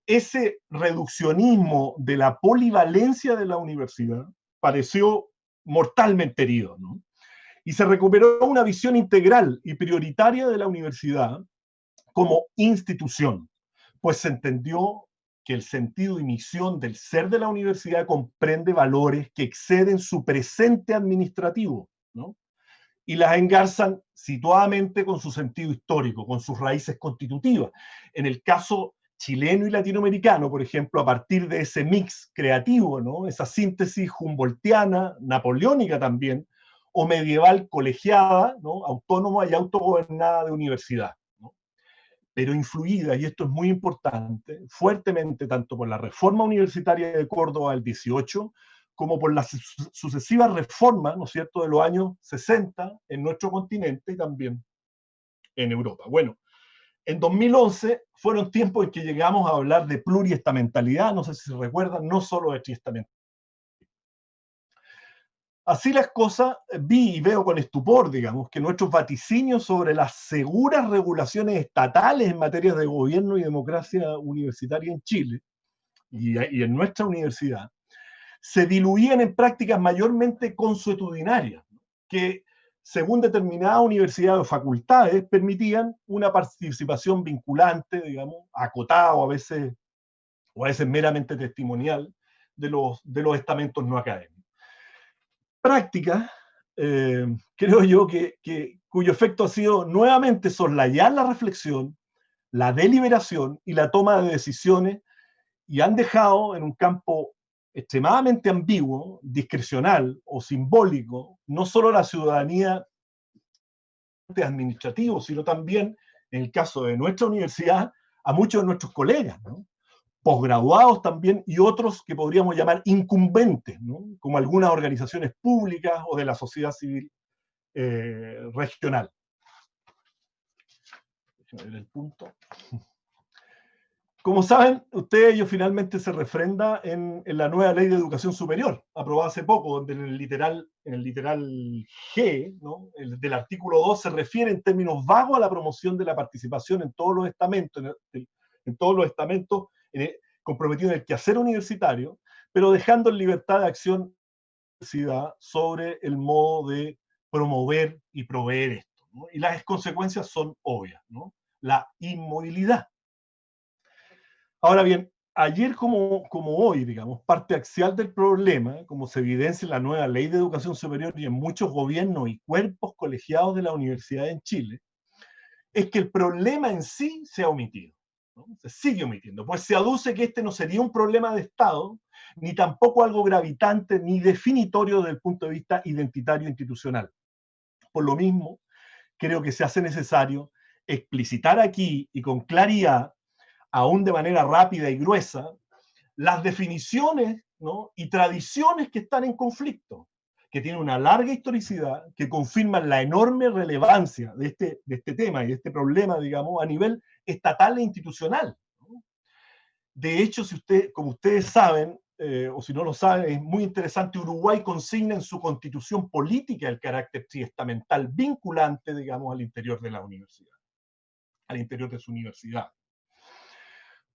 ese reduccionismo de la polivalencia de la universidad pareció mortalmente herido, ¿no? Y se recuperó una visión integral y prioritaria de la universidad como institución, pues se entendió que el sentido y misión del ser de la universidad comprende valores que exceden su presente administrativo, ¿no? Y las engarzan situadamente con su sentido histórico, con sus raíces constitutivas. En el caso chileno y latinoamericano, por ejemplo, a partir de ese mix creativo, ¿no? Esa síntesis humboldtiana, napoleónica también, o medieval colegiada, ¿no? Autónoma y autogobernada de universidad, ¿no? Pero influida, y esto es muy importante, fuertemente tanto por la reforma universitaria de Córdoba del 18, como por las sucesivas reformas, ¿no es cierto?, de los años 60 en nuestro continente y también en Europa. Bueno, en 2011 fueron tiempos en que llegamos a hablar de pluriestamentalidad, no sé si se recuerdan, no solo de triestamentalidad. Así las cosas, vi y veo con estupor, digamos, que nuestros vaticinios sobre las seguras regulaciones estatales en materia de gobierno y democracia universitaria en Chile y en nuestra universidad se diluían en prácticas mayormente consuetudinarias, que según determinadas universidades o facultades permitían una participación vinculante, digamos, acotada o a veces meramente testimonial de los estamentos no académicos. Práctica, creo yo, cuyo efecto ha sido nuevamente soslayar la reflexión, la deliberación y la toma de decisiones, y han dejado en un campo extremadamente ambiguo, discrecional o simbólico, no solo la ciudadanía administrativa, sino también, en el caso de nuestra universidad, a muchos de nuestros colegas, ¿no? Posgraduados también, y otros que podríamos llamar incumbentes, ¿no? Como algunas organizaciones públicas o de la sociedad civil regional. Déjame ver el punto. Como saben, ustedes, ello finalmente se refrenda en la nueva Ley de Educación Superior, aprobada hace poco, donde en el literal G, ¿no?, del artículo 2 se refiere en términos vagos a la promoción de la participación en todos los estamentos, comprometido en el quehacer universitario, pero dejando en libertad de acción sobre el modo de promover y proveer esto, ¿no? Y las consecuencias son obvias, ¿no? La inmovilidad. Ahora bien, ayer como hoy, digamos, parte axial del problema, como se evidencia en la nueva Ley de Educación Superior y en muchos gobiernos y cuerpos colegiados de la universidad en Chile, es que el problema en sí se ha omitido, ¿no? Se sigue omitiendo, pues se aduce que este no sería un problema de Estado, ni tampoco algo gravitante ni definitorio desde el punto de vista identitario institucional. Por lo mismo, creo que se hace necesario explicitar aquí y con claridad, aún de manera rápida y gruesa, las definiciones, ¿no?, y tradiciones que están en conflicto, que tienen una larga historicidad, que confirman la enorme relevancia de este tema y de este problema, digamos, a nivel estatal e institucional, ¿no? De hecho, como ustedes saben, o si no lo saben, es muy interesante, Uruguay consigna en su constitución política el carácter triestamental vinculante, digamos, al interior de la universidad, al interior de su universidad.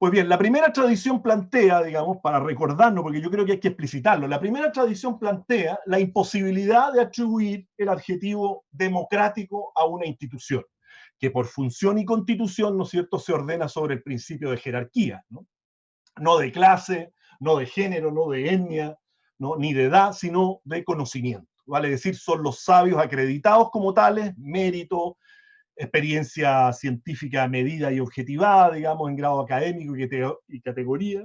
Pues bien, la primera tradición plantea, digamos, para recordarnos, porque yo creo que hay que explicitarlo, la primera tradición plantea la imposibilidad de atribuir el adjetivo democrático a una institución, que por función y constitución, ¿no es cierto?, se ordena sobre el principio de jerarquía, ¿no? No de clase, no de género, no de etnia, ¿no?, ni de edad, sino de conocimiento. Vale decir, son los sabios acreditados como tales, mérito, experiencia científica medida y objetivada, digamos, en grado académico y categoría,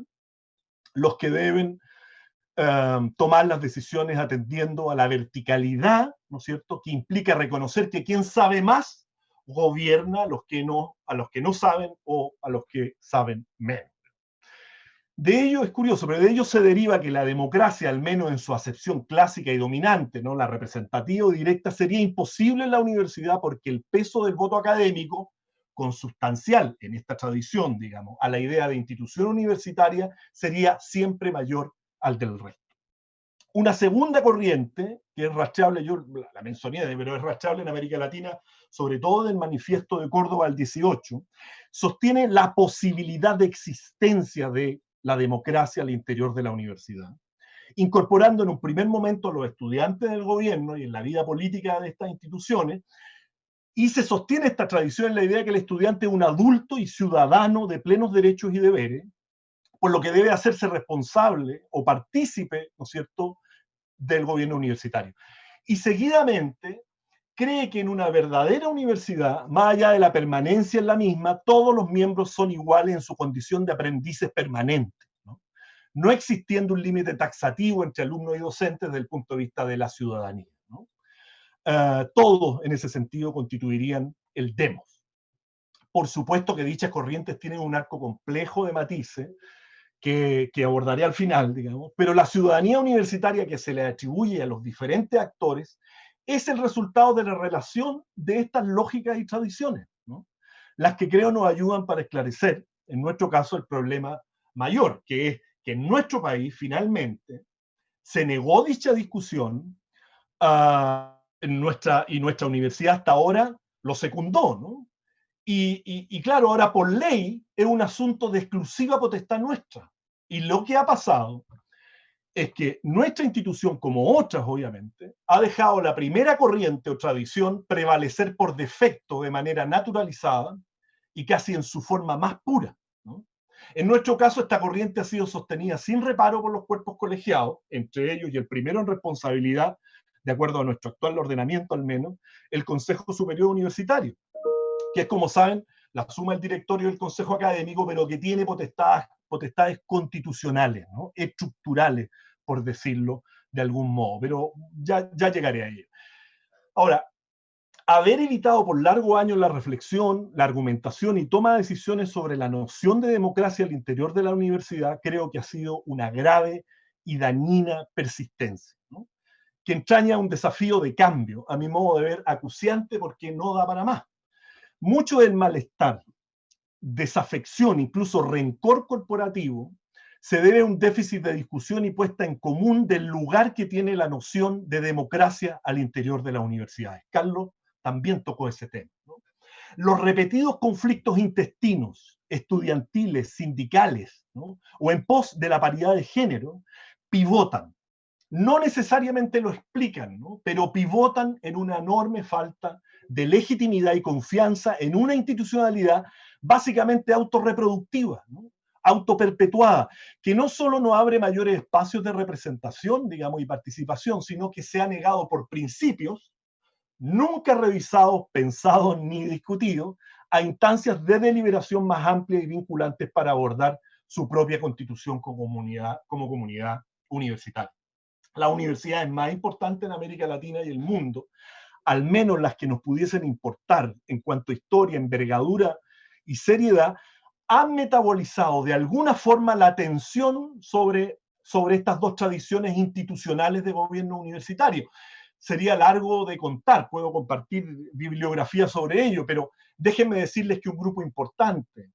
los que deben tomar las decisiones atendiendo a la verticalidad, ¿no es cierto?, que implica reconocer que quien sabe más gobierna a los que no saben o a los que saben menos. De ello es curioso, pero de ello se deriva que la democracia, al menos en su acepción clásica y dominante, ¿no?, la representativa o directa, sería imposible en la universidad porque el peso del voto académico, consustancial en esta tradición, digamos, a la idea de institución universitaria, sería siempre mayor al del resto. Una segunda corriente, que es rastreable, yo la mencioné, pero es rastreable en América Latina, sobre todo del Manifiesto de Córdoba del 18, sostiene la posibilidad de existencia de la democracia al interior de la universidad, incorporando en un primer momento a los estudiantes del gobierno y en la vida política de estas instituciones, y se sostiene esta tradición en la idea de que el estudiante es un adulto y ciudadano de plenos derechos y deberes, por lo que debe hacerse responsable o partícipe, ¿no es cierto?, del gobierno universitario. Y seguidamente cree que en una verdadera universidad, más allá de la permanencia en la misma, todos los miembros son iguales en su condición de aprendices permanentes, no existiendo un límite taxativo entre alumnos y docentes desde el punto de vista de la ciudadanía, ¿no? Todos en ese sentido constituirían el demos. Por supuesto que dichas corrientes tienen un arco complejo de matices que abordaré al final, digamos, pero la ciudadanía universitaria que se le atribuye a los diferentes actores es el resultado de la relación de estas lógicas y tradiciones, ¿no?, las que creo nos ayudan para esclarecer, en nuestro caso, el problema mayor, que es que en nuestro país, finalmente, se negó dicha discusión y nuestra universidad hasta ahora lo secundó, ¿no? Y claro, ahora por ley es un asunto de exclusiva potestad nuestra. Y lo que ha pasado es que nuestra institución, como otras obviamente, ha dejado la primera corriente o tradición prevalecer por defecto de manera naturalizada y casi en su forma más pura, ¿no? En nuestro caso, esta corriente ha sido sostenida sin reparo por los cuerpos colegiados, entre ellos y el primero en responsabilidad, de acuerdo a nuestro actual ordenamiento al menos, el Consejo Superior Universitario, que es, como saben, la suma del directorio del Consejo Académico, pero que tiene potestades constitucionales, ¿no?, estructurales, por decirlo de algún modo, pero ya llegaré a ello. Ahora, haber evitado por largos años la reflexión, la argumentación y toma de decisiones sobre la noción de democracia al interior de la universidad, creo que ha sido una grave y dañina persistencia, ¿no?, que entraña un desafío de cambio, a mi modo de ver, acuciante porque no da para más. Mucho del malestar, desafección, incluso rencor corporativo, se debe a un déficit de discusión y puesta en común del lugar que tiene la noción de democracia al interior de las universidades. Carlos también tocó ese tema, ¿no? Los repetidos conflictos intestinos, estudiantiles, sindicales, ¿no?, o en pos de la paridad de género, pivotan. No necesariamente lo explican, ¿no?, pero pivotan en una enorme falta de legitimidad y confianza en una institucionalidad básicamente autorreproductiva, ¿no?, autoperpetuada, que no solo no abre mayores espacios de representación, digamos, y participación, sino que se ha negado por principios, nunca revisados, pensados ni discutidos, a instancias de deliberación más amplias y vinculantes para abordar su propia constitución como comunidad universitaria. Las universidades más importantes en América Latina y el mundo, al menos las que nos pudiesen importar en cuanto a historia, envergadura y seriedad, han metabolizado de alguna forma la tensión sobre estas dos tradiciones institucionales de gobierno universitario. Sería largo de contar, puedo compartir bibliografía sobre ello, pero déjenme decirles que un grupo importante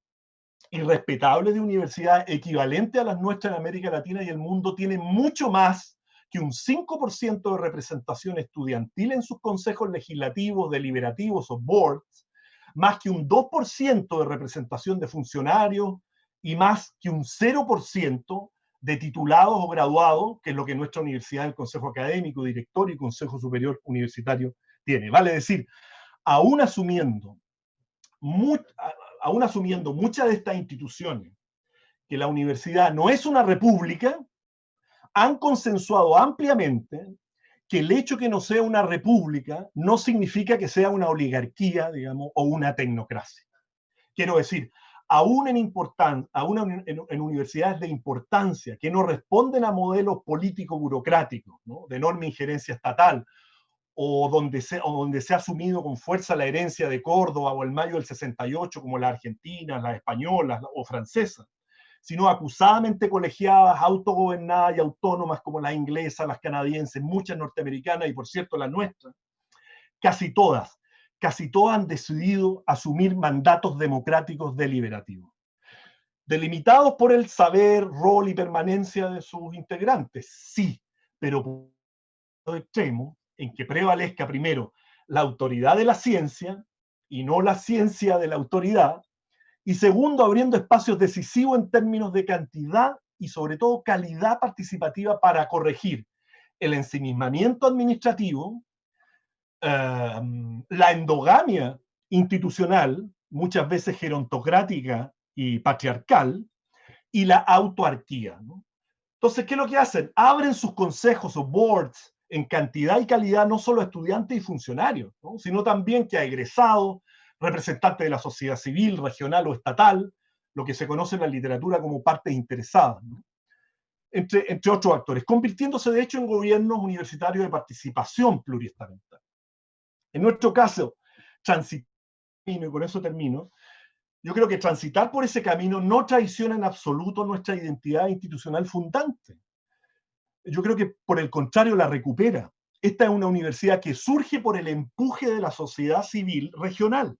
y respetable de universidades equivalente a las nuestras en América Latina y el mundo tiene mucho más que un 5% de representación estudiantil en sus consejos legislativos, deliberativos o boards, más que un 2% de representación de funcionarios y más que un 0% de titulados o graduados, que es lo que nuestra universidad, el Consejo Académico, Directorio y Consejo Superior Universitario tiene. Vale decir, aún asumiendo muchas de estas instituciones que la universidad no es una república, han consensuado ampliamente que el hecho que no sea una república no significa que sea una oligarquía, digamos, o una tecnocracia. Quiero decir, aún en universidades de importancia que no responden a modelos político-burocráticos, ¿no?, de enorme injerencia estatal, o donde se ha asumido con fuerza la herencia de Córdoba o el mayo del 68, como las argentinas, las españolas o francesas, sino acusadamente colegiadas, autogobernadas y autónomas como las inglesas, las canadienses, muchas norteamericanas y por cierto las nuestras, casi todas han decidido asumir mandatos democráticos deliberativos, delimitados por el saber, rol y permanencia de sus integrantes, sí, pero por el extremo en que prevalezca primero la autoridad de la ciencia y no la ciencia de la autoridad, y segundo, abriendo espacios decisivos en términos de cantidad y sobre todo calidad participativa para corregir el ensimismamiento administrativo, la endogamia institucional, muchas veces gerontocrática y patriarcal, y la autoarquía, ¿no? Entonces, ¿qué es lo que hacen? Abren sus consejos o boards en cantidad y calidad no solo a estudiantes y funcionarios, ¿no? Sino también que a egresados, representantes de la sociedad civil, regional o estatal, lo que se conoce en la literatura como partes interesadas, ¿no? Entre otros actores, convirtiéndose de hecho en gobiernos universitarios de participación pluriestamental. En nuestro caso, y con eso termino, yo creo que transitar por ese camino no traiciona en absoluto nuestra identidad institucional fundante. Yo creo que por el contrario la recupera. Esta es una universidad que surge por el empuje de la sociedad civil regional,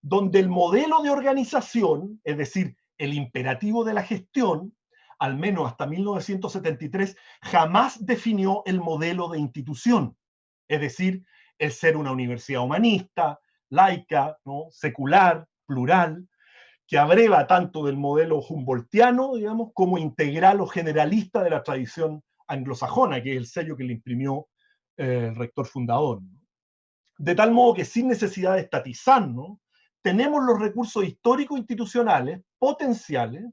donde el modelo de organización, es decir, el imperativo de la gestión, al menos hasta 1973, jamás definió el modelo de institución, es decir, el ser una universidad humanista, laica, ¿no?, secular, plural, que abreva tanto del modelo humboldtiano, digamos, como integral o generalista de la tradición anglosajona, que es el sello que le imprimió el rector fundador, ¿no? De tal modo que sin necesidad de estatizar, ¿no?, tenemos los recursos históricos institucionales potenciales,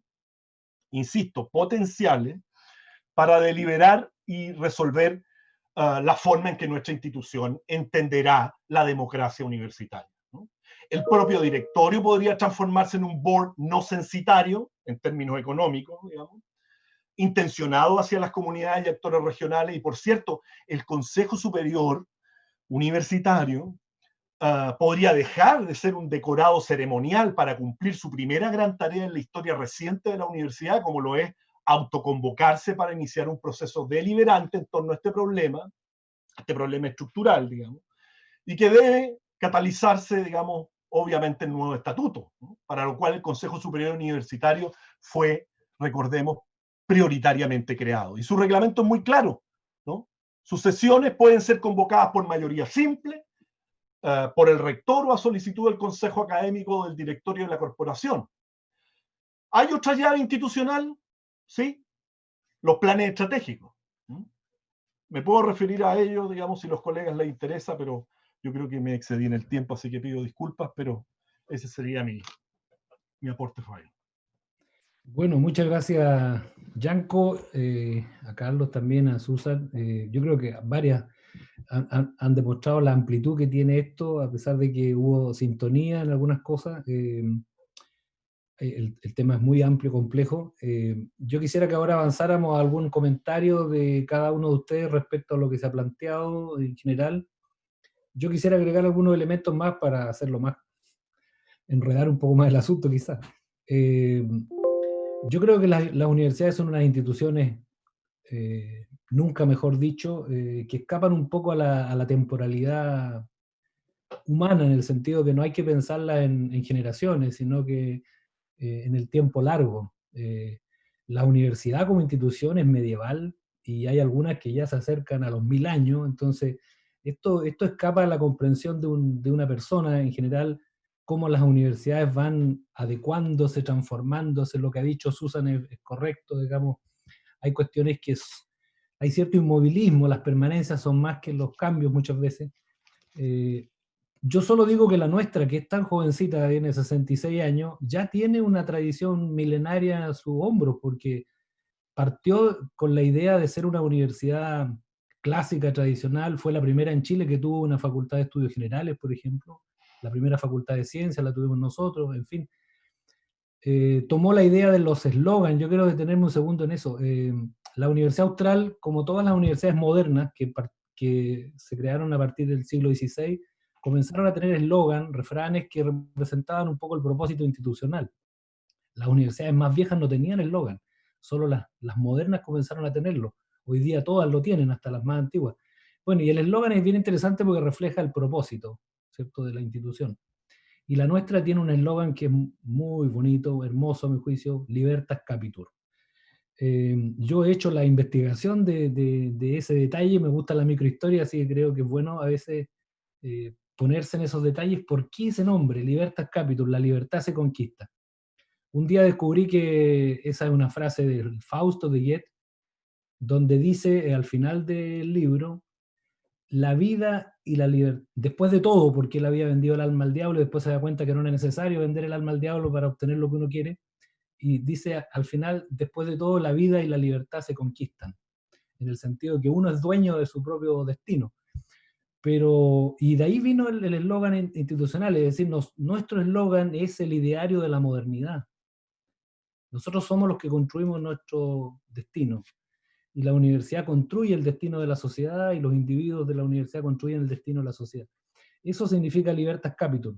insisto, potenciales, para deliberar y resolver la forma en que nuestra institución entenderá la democracia universitaria, ¿no? El propio directorio podría transformarse en un board no censitario, en términos económicos, digamos, intencionado hacia las comunidades y actores regionales, y por cierto, el Consejo Superior Universitario podría dejar de ser un decorado ceremonial para cumplir su primera gran tarea en la historia reciente de la universidad, como lo es autoconvocarse para iniciar un proceso deliberante en torno a este problema estructural, digamos, y que debe catalizarse, digamos, obviamente en nuevo estatuto, ¿no?, para lo cual el Consejo Superior Universitario fue, recordemos, prioritariamente creado. Y su reglamento es muy claro, ¿no? Sus sesiones pueden ser convocadas por mayoría simple, por el rector o a solicitud del Consejo Académico o del directorio de la corporación. ¿Hay otra llave institucional? Sí, los planes estratégicos. Me puedo referir a ellos, digamos, si a los colegas les interesa, pero yo creo que me excedí en el tiempo, así que pido disculpas, pero ese sería mi aporte, Fabián. Bueno, muchas gracias, Yanko, a Carlos también, a Susan. Yo creo que varias han demostrado la amplitud que tiene esto, a pesar de que hubo sintonía en algunas cosas. El tema es muy amplio, complejo. Yo quisiera que ahora avanzáramos a algún comentario de cada uno de ustedes respecto a lo que se ha planteado en general. Yo quisiera agregar algunos elementos más para hacerlo más, enredar un poco más el asunto quizás. Yo creo que las universidades son unas instituciones, nunca mejor dicho, que escapan un poco a la temporalidad humana, en el sentido que no hay que pensarla en generaciones, sino que en el tiempo largo. La universidad como institución es medieval y hay algunas que ya se acercan a los 1000 años, entonces esto escapa a la comprensión de una persona en general, cómo las universidades van adecuándose, transformándose. Lo que ha dicho Susan es correcto, digamos, hay cuestiones hay cierto inmovilismo, las permanencias son más que los cambios muchas veces. Yo solo digo que la nuestra, que es tan jovencita, tiene 66 años, ya tiene una tradición milenaria a su hombro, porque partió con la idea de ser una universidad clásica, tradicional, fue la primera en Chile que tuvo una facultad de estudios generales, por ejemplo, la primera facultad de ciencias la tuvimos nosotros, en fin. Tomó la idea de los eslogans, yo quiero detenerme un segundo en eso. La Universidad Austral, como todas las universidades modernas, que que se crearon a partir del siglo XVI, comenzaron a tener eslogan, refranes que representaban un poco el propósito institucional. Las universidades más viejas no tenían eslogan, solo las modernas comenzaron a tenerlo. Hoy día todas lo tienen, hasta las más antiguas. Bueno, y el eslogan es bien interesante porque refleja el propósito, ¿cierto?, de la institución. Y la nuestra tiene un eslogan que es muy bonito, hermoso a mi juicio, Libertas Capitur. Yo he hecho la investigación de ese detalle, me gusta la microhistoria, así que creo que es bueno a veces ponerse en esos detalles. ¿Por qué ese nombre, Libertas Capitur? La libertad se conquista. Un día descubrí que esa es una frase del Fausto de Goethe, donde dice al final del libro, la vida y la libertad, después de todo, porque él había vendido el alma al diablo y después se da cuenta que no era necesario vender el alma al diablo para obtener lo que uno quiere, y dice al final, después de todo, la vida y la libertad se conquistan, en el sentido de que uno es dueño de su propio destino. Pero, y de ahí vino el eslogan institucional, es decir, nuestro eslogan es el ideario de la modernidad. Nosotros somos los que construimos nuestro destino. Y la universidad construye el destino de la sociedad y los individuos de la universidad construyen el destino de la sociedad. Eso significa Libertas Capitur.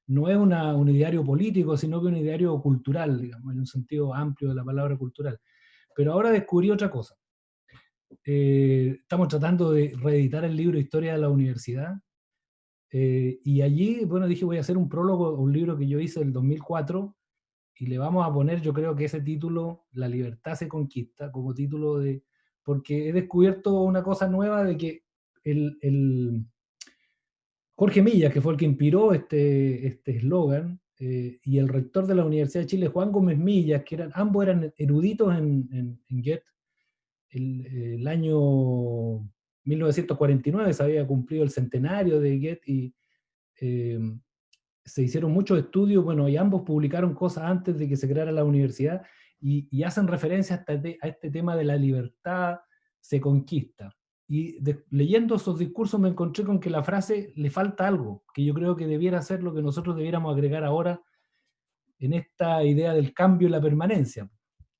No es un ideario político, sino que un ideario cultural, digamos, en un sentido amplio de la palabra cultural. Pero ahora descubrí otra cosa. Estamos tratando de reeditar el libro Historia de la Universidad, y allí, bueno, dije voy a hacer un prólogo a un libro que yo hice en el 2004, y le vamos a poner, yo creo que ese título, La libertad se conquista, como título de, porque he descubierto una cosa nueva de que el Jorge Millas, que fue el que inspiró este eslogan, y el rector de la Universidad de Chile, Juan Gómez Millas, que ambos eran eruditos en Goethe, el año 1949 se había cumplido el centenario de Goethe, y se hicieron muchos estudios, bueno, y ambos publicaron cosas antes de que se creara la universidad, y hacen referencia a este tema de la libertad se conquista. Y leyendo esos discursos me encontré con que la frase le falta algo, que yo creo que debiera ser lo que nosotros debiéramos agregar ahora en esta idea del cambio y la permanencia.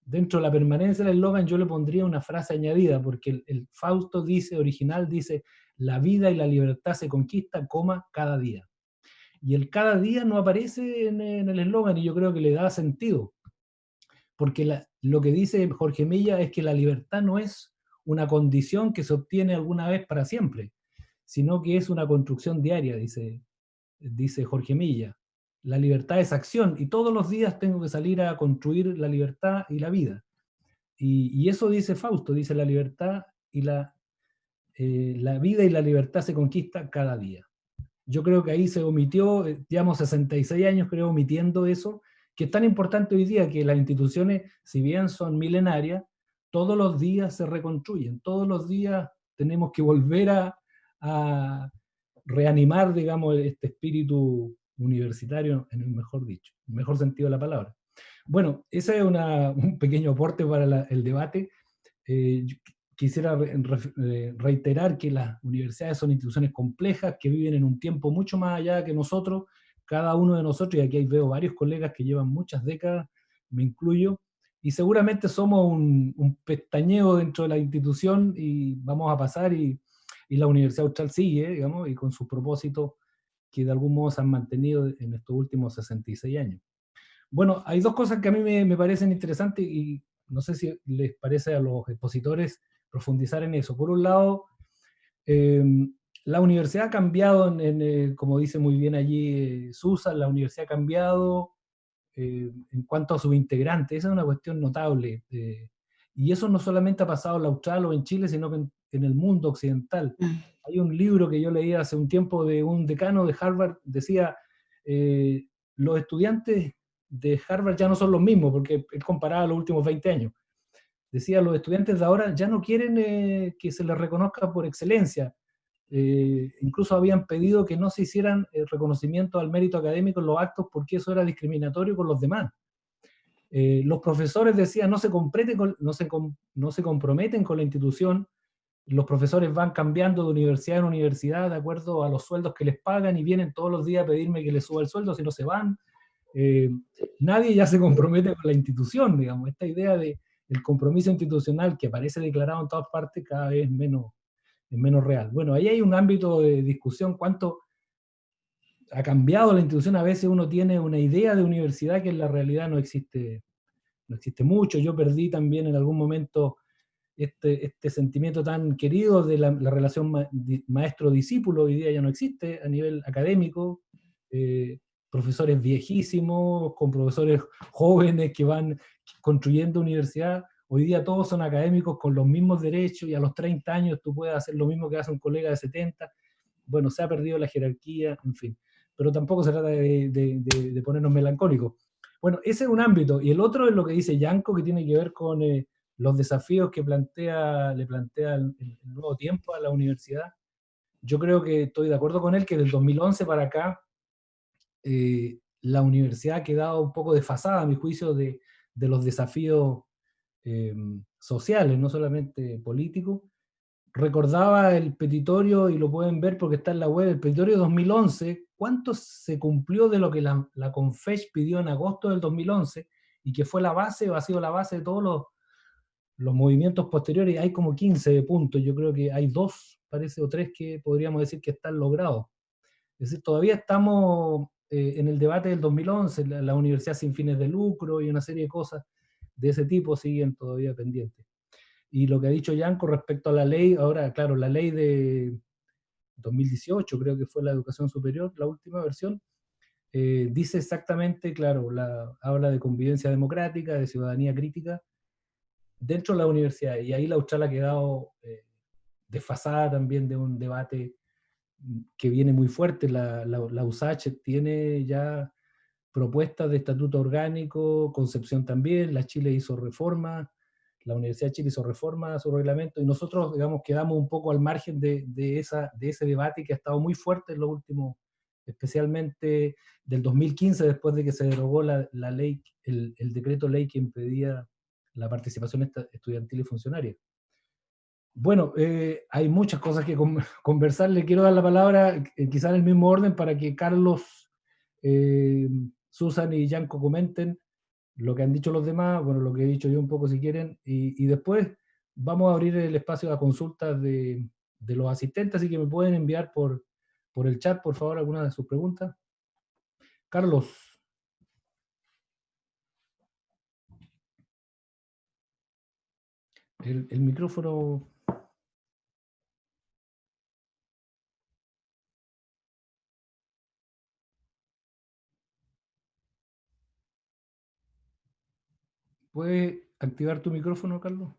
Dentro de la permanencia del eslogan yo le pondría una frase añadida, porque el Fausto dice, original dice, la vida y la libertad se conquista, cada día. Y el cada día no aparece en el eslogan, y yo creo que le da sentido. Porque lo que dice Jorge Millas es que la libertad no es una condición que se obtiene alguna vez para siempre, sino que es una construcción diaria, dice Jorge Millas. La libertad es acción, y todos los días tengo que salir a construir la libertad y la vida. Y eso dice Fausto, dice la libertad y la vida y la libertad se conquista cada día. Yo creo que ahí se omitió, llevamos 66 años creo omitiendo eso, que es tan importante hoy día que las instituciones, si bien son milenarias, todos los días se reconstruyen, todos los días tenemos que volver a reanimar, digamos, este espíritu universitario, en el mejor sentido de la palabra. Bueno, ese es un pequeño aporte para el debate. Quisiera reiterar que las universidades son instituciones complejas que viven en un tiempo mucho más allá que nosotros, cada uno de nosotros, y aquí veo varios colegas que llevan muchas décadas, me incluyo, y seguramente somos un pestañeo dentro de la institución y vamos a pasar, y la Universidad Austral sigue, digamos, y con sus propósitos que de algún modo se han mantenido en estos últimos 66 años. Bueno, hay dos cosas que a mí me parecen interesantes y no sé si les parece a los expositores profundizar en eso. Por un lado, la universidad ha cambiado, como dice muy bien allí Susan, la universidad ha cambiado en cuanto a sus integrantes. Esa es una cuestión notable. Y eso no solamente ha pasado en la Austral o en Chile, sino que en el mundo occidental. Hay un libro que yo leí hace un tiempo de un decano de Harvard, decía, los estudiantes de Harvard ya no son los mismos, porque él comparaba los últimos 20 años. Decía, los estudiantes de ahora ya no quieren que se les reconozca por excelencia. Incluso habían pedido que no se hicieran reconocimientos al mérito académico en los actos porque eso era discriminatorio con los demás. Los profesores decían, no se comprometen con la institución. Los profesores van cambiando de universidad en universidad de acuerdo a los sueldos que les pagan y vienen todos los días a pedirme que les suba el sueldo, si no se van. Nadie ya se compromete con la institución, digamos. Esta idea del compromiso institucional que aparece declarado en todas partes cada vez menos menos real. Bueno, ahí hay un ámbito de discusión, cuánto ha cambiado la institución. A veces uno tiene una idea de universidad que en la realidad no existe mucho. Yo perdí también en algún momento este sentimiento tan querido de la relación maestro-discípulo. Hoy día ya no existe a nivel académico. Profesores viejísimos, con profesores jóvenes que van construyendo universidad. Hoy día todos son académicos con los mismos derechos y a los 30 años tú puedes hacer lo mismo que hace un colega de 70. Bueno, se ha perdido la jerarquía, en fin. Pero tampoco se trata de ponernos melancólicos. Bueno, ese es un ámbito. Y el otro es lo que dice Yanko, que tiene que ver con los desafíos que le plantea el nuevo tiempo a la universidad. Yo creo que estoy de acuerdo con él que del 2011 para acá la universidad ha quedado un poco desfasada, a mi juicio, de los desafíos sociales, no solamente políticos. Recordaba el petitorio, y lo pueden ver porque está en la web, el petitorio 2011, cuánto se cumplió de lo que la Confech pidió en agosto del 2011, y que fue la base, o ha sido la base de todos los movimientos posteriores. Hay como 15 puntos, yo creo que hay 2, parece, o 3 que podríamos decir que están logrados. Es decir, todavía estamos en el debate del 2011, la universidad sin fines de lucro y una serie de cosas de ese tipo siguen todavía pendientes. Y lo que ha dicho Yanko respecto a la ley, ahora, claro, la ley de 2018, creo que fue la educación superior, la última versión, dice exactamente, claro, habla de convivencia democrática, de ciudadanía crítica, dentro de la universidad, y ahí la Austral ha quedado desfasada también de un debate que viene muy fuerte. La USACH tiene ya propuestas de estatuto orgánico, Concepción también, la Chile hizo reforma, la Universidad de Chile hizo reforma a su reglamento, y nosotros, digamos, quedamos un poco al margen de ese debate que ha estado muy fuerte en los últimos, especialmente del 2015, después de que se derogó la ley, el decreto ley que impedía la participación estudiantil y funcionaria. Bueno, hay muchas cosas que conversar. Le quiero dar la palabra, quizá en el mismo orden, para que Carlos, Susan y Yanko comenten lo que han dicho los demás, bueno, lo que he dicho yo un poco si quieren, y después vamos a abrir el espacio a consultas de los asistentes, así que me pueden enviar por el chat, por favor, algunas de sus preguntas. Carlos. El micrófono... ¿Puedes activar tu micrófono, Carlos?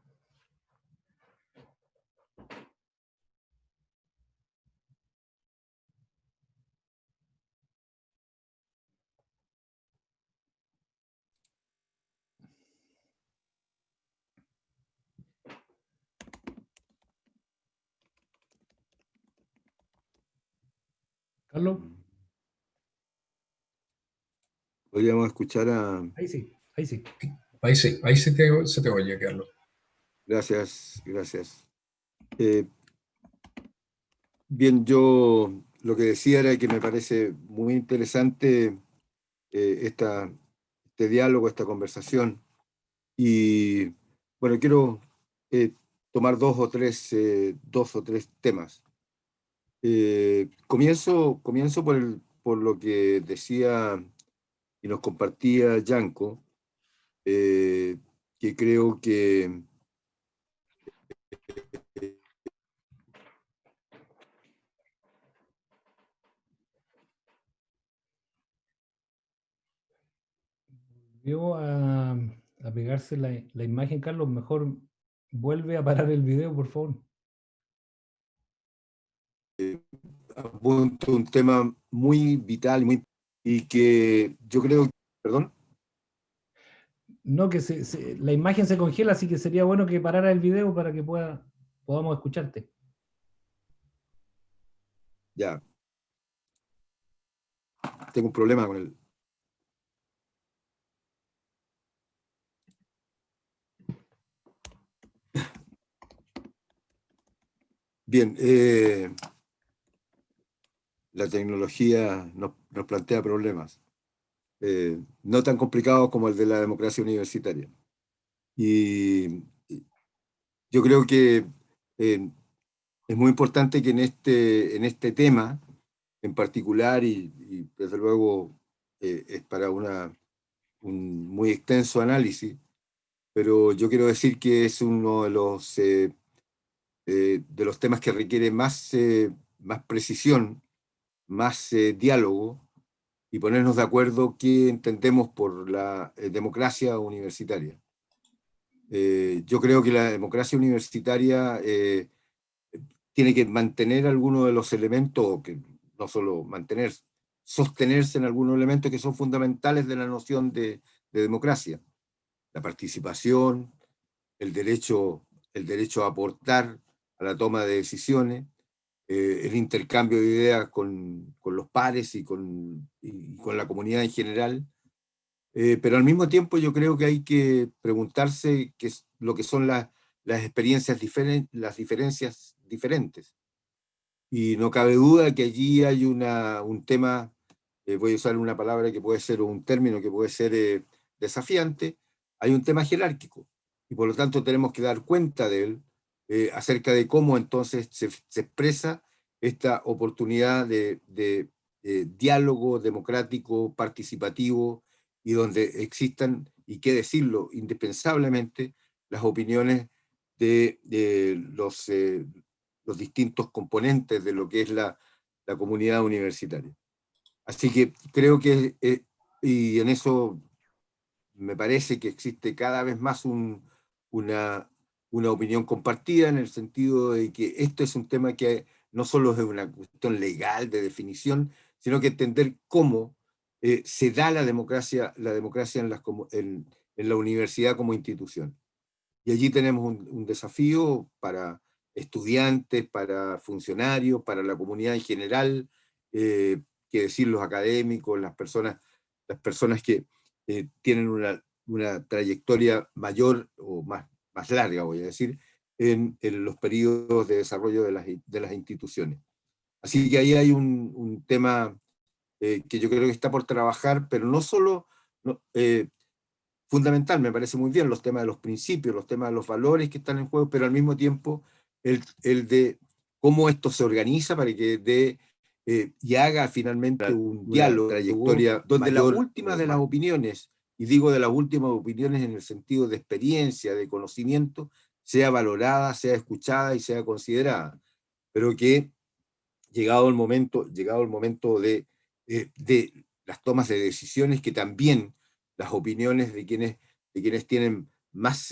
Carlos. Podríamos escuchar a... Ahí sí, ahí sí. Ahí se te oye, Carlos. Gracias, gracias. Bien, yo lo que decía era que me parece muy interesante este diálogo, esta conversación. Y bueno, quiero tomar dos o tres temas. Comienzo por lo que decía y nos compartía Yanko, que creo que Volvió a pegarse la imagen, Carlos. Mejor vuelve a parar el video, por favor. apunto un tema muy vital y que yo creo, perdón. No, que la imagen se congela, así que sería bueno que parara el video para que podamos escucharte. Ya. Tengo un problema con el... Bien, la tecnología nos plantea problemas, no tan complicados como el de la democracia universitaria. Y yo creo que es muy importante que en este tema en particular, y desde luego es para un muy extenso análisis, pero yo quiero decir que es uno de los temas que requiere más precisión, más diálogo, y ponernos de acuerdo qué entendemos por la democracia universitaria. Yo creo que la democracia universitaria tiene que mantener algunos de los elementos, que no solo mantener, sostenerse en algunos elementos que son fundamentales de la noción de democracia. La participación, el derecho a aportar a la toma de decisiones, el intercambio de ideas con los pares y con la comunidad en general. Pero al mismo tiempo yo creo que hay que preguntarse qué es lo que son las experiencias las diferencias diferentes. Y no cabe duda que allí hay un tema, voy a usar una palabra que puede ser, o un término que puede ser desafiante, hay un tema jerárquico, y por lo tanto tenemos que dar cuenta de él, acerca de cómo entonces se expresa esta oportunidad de diálogo democrático, participativo, y donde existan, y qué decirlo, indispensablemente, las opiniones de los distintos componentes de lo que es la comunidad universitaria. Así que creo que, y en eso me parece que existe cada vez más una opinión compartida, en el sentido de que esto es un tema que no solo es una cuestión legal de definición, sino que entender cómo se da la democracia en la universidad como institución. Y allí tenemos un desafío para estudiantes, para funcionarios, para la comunidad en general, que decir los académicos, las personas que tienen una trayectoria mayor o más larga, voy a decir, en los periodos de desarrollo de las instituciones. Así que ahí hay un tema que yo creo que está por trabajar, pero no solo... No, fundamental, me parece muy bien los temas de los principios, los temas de los valores que están en juego, pero al mismo tiempo el de cómo esto se organiza para que dé y haga finalmente un diálogo, trayectoria, donde las últimas de las opiniones, y digo de las últimas opiniones en el sentido de experiencia, de conocimiento, sea valorada, sea escuchada y sea considerada, pero que llegado el momento de las tomas de decisiones, que también las opiniones de quienes tienen más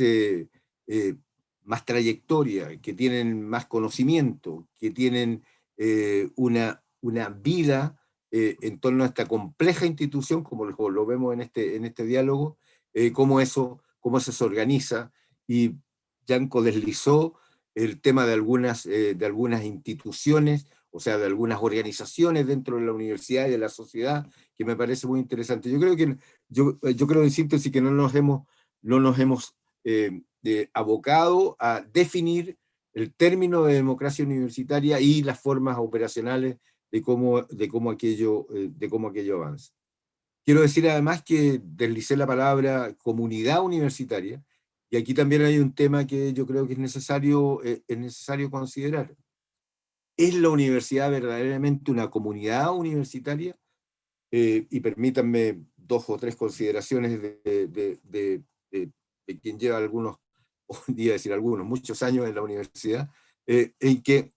trayectoria, que tienen más conocimiento, que tienen una vida en torno a esta compleja institución, como lo vemos en este diálogo, cómo eso se organiza. Y Yanko deslizó el tema de algunas instituciones, o sea, de algunas organizaciones dentro de la universidad y de la sociedad, que me parece muy interesante. Yo creo en síntesis que no nos hemos abocado a definir el término de democracia universitaria y las formas operacionales de cómo aquello avanza. Quiero decir además que deslicé la palabra comunidad universitaria, y aquí también hay un tema que yo creo que es necesario considerar. ¿Es la universidad verdaderamente una comunidad universitaria? Y permítanme 2 o 3 consideraciones de quien lleva muchos años en la universidad, en que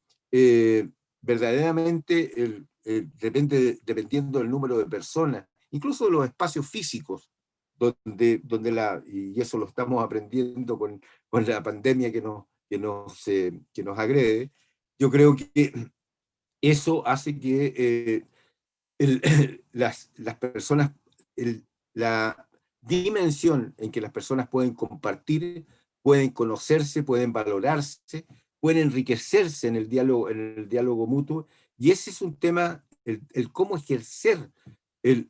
verdaderamente dependiendo del número de personas, incluso de los espacios físicos, y eso lo estamos aprendiendo con la pandemia que nos agrede, yo creo que eso hace que las personas, la dimensión en que las personas pueden compartir, pueden conocerse, pueden valorarse, pueden enriquecerse en el diálogo mutuo, y ese es un tema, el cómo ejercer el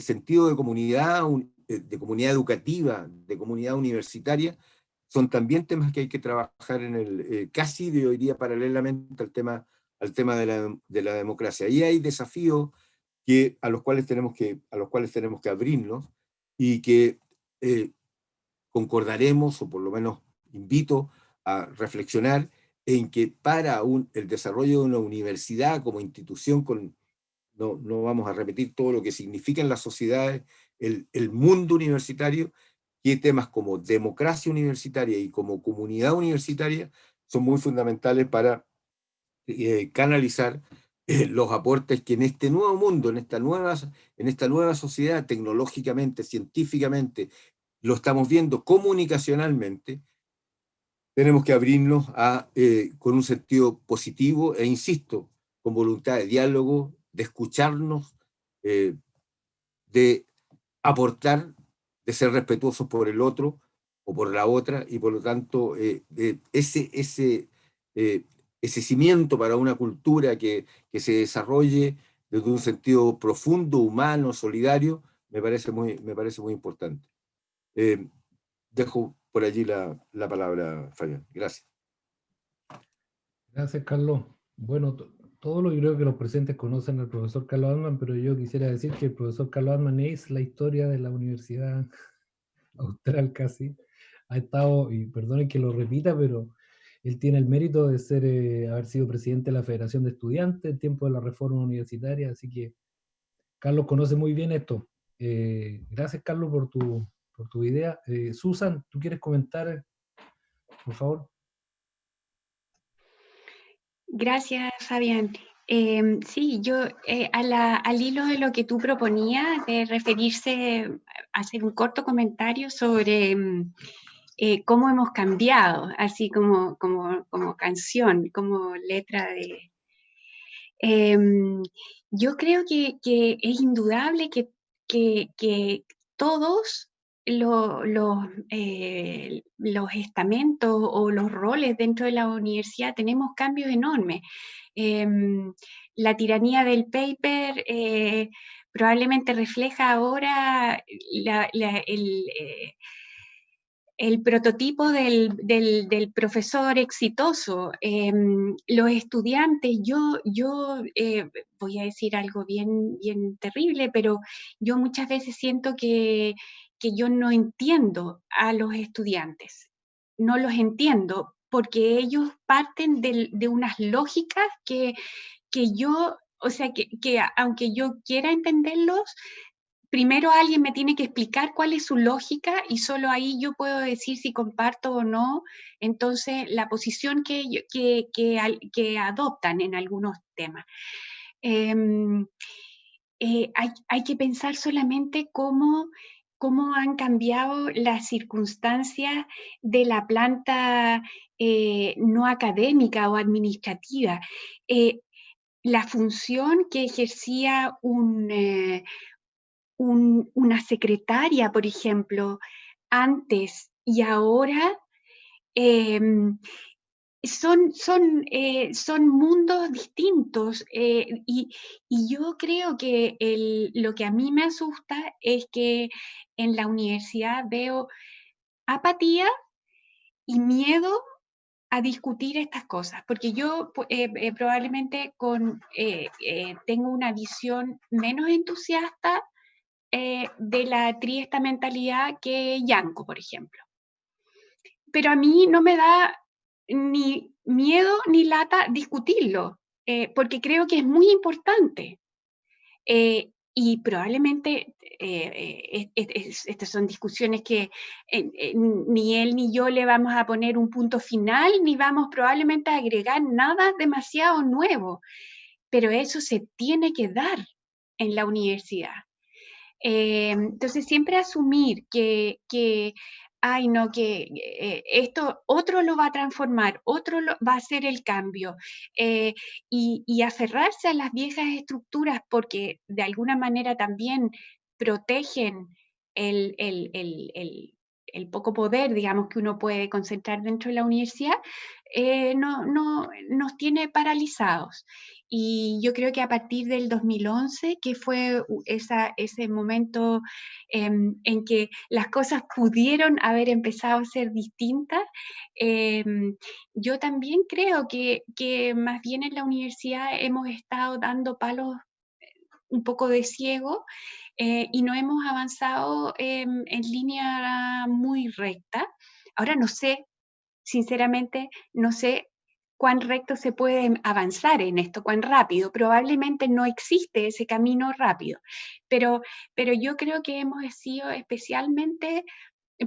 sentido de comunidad educativa, de comunidad universitaria, son también temas que hay que trabajar casi de hoy día paralelamente al tema de la democracia. Y hay desafíos a los cuales tenemos que abrirnos, y que concordaremos, o por lo menos invito a reflexionar en que para el desarrollo de una universidad como institución, no vamos a repetir todo lo que significa en las sociedades el mundo universitario, que temas como democracia universitaria y como comunidad universitaria son muy fundamentales para canalizar los aportes que en este nuevo mundo, en esta nueva sociedad, tecnológicamente, científicamente, lo estamos viendo comunicacionalmente, tenemos que abrirnos con un sentido positivo e, insisto, con voluntad de diálogo, de escucharnos, de aportar, de ser respetuosos por el otro o por la otra, y por lo tanto ese cimiento para una cultura que se desarrolle desde un sentido profundo, humano, solidario, me parece muy importante. Dejo por allí la palabra, Fabián. Gracias. Gracias, Carlos. Bueno, todos los, yo creo que los presentes conocen al profesor Carlos Altman, pero yo quisiera decir que el profesor Carlos Altman es la historia de la Universidad Austral casi. Ha estado, y perdonen que lo repita, pero él tiene el mérito de haber sido presidente de la Federación de Estudiantes en tiempo de la reforma universitaria, así que Carlos conoce muy bien esto. Gracias, Carlos, por tu idea. Susan, ¿tú quieres comentar, por favor? Gracias, Fabián. Sí, yo al hilo de lo que tú proponías, de referirse, hacer un corto comentario sobre cómo hemos cambiado, así como canción, como letra de... yo creo que es indudable que todos los estamentos o los roles dentro de la universidad tenemos cambios enormes. La tiranía del paper probablemente refleja ahora el prototipo del profesor exitoso. Los estudiantes, yo voy a decir algo bien terrible, pero yo muchas veces siento que yo no entiendo a los estudiantes. No los entiendo porque ellos parten de unas lógicas que yo, o sea, que aunque yo quiera entenderlos, primero alguien me tiene que explicar cuál es su lógica y solo ahí yo puedo decir si comparto o no, entonces, la posición que adoptan en algunos temas. Hay que pensar solamente cómo han cambiado las circunstancias de la planta no académica o administrativa. La función que ejercía una secretaria, por ejemplo, antes y ahora, son mundos distintos. Y yo creo que lo que a mí me asusta es que en la universidad veo apatía y miedo a discutir estas cosas, porque yo probablemente tengo una visión menos entusiasta de la triestamentalidad que Yanko, por ejemplo. Pero a mí no me da ni miedo ni lata discutirlo, porque creo que es muy importante. Y probablemente estas son discusiones que ni él ni yo le vamos a poner un punto final, ni vamos probablemente a agregar nada demasiado nuevo, pero eso se tiene que dar en la universidad. Entonces, siempre asumir que ay, no, que esto otro lo va a transformar, otro va a hacer el cambio, y aferrarse a las viejas estructuras porque de alguna manera también protegen el poco poder, digamos, que uno puede concentrar dentro de la universidad, nos tiene paralizados. Y yo creo que a partir del 2011, que fue ese momento en que las cosas pudieron haber empezado a ser distintas, yo también creo que más bien en la universidad hemos estado dando palos un poco de ciego y no hemos avanzado en línea muy recta. Ahora no sé, sinceramente, no sé cuán recto se puede avanzar en esto, cuán rápido. Probablemente no existe ese camino rápido, pero yo creo que hemos sido especialmente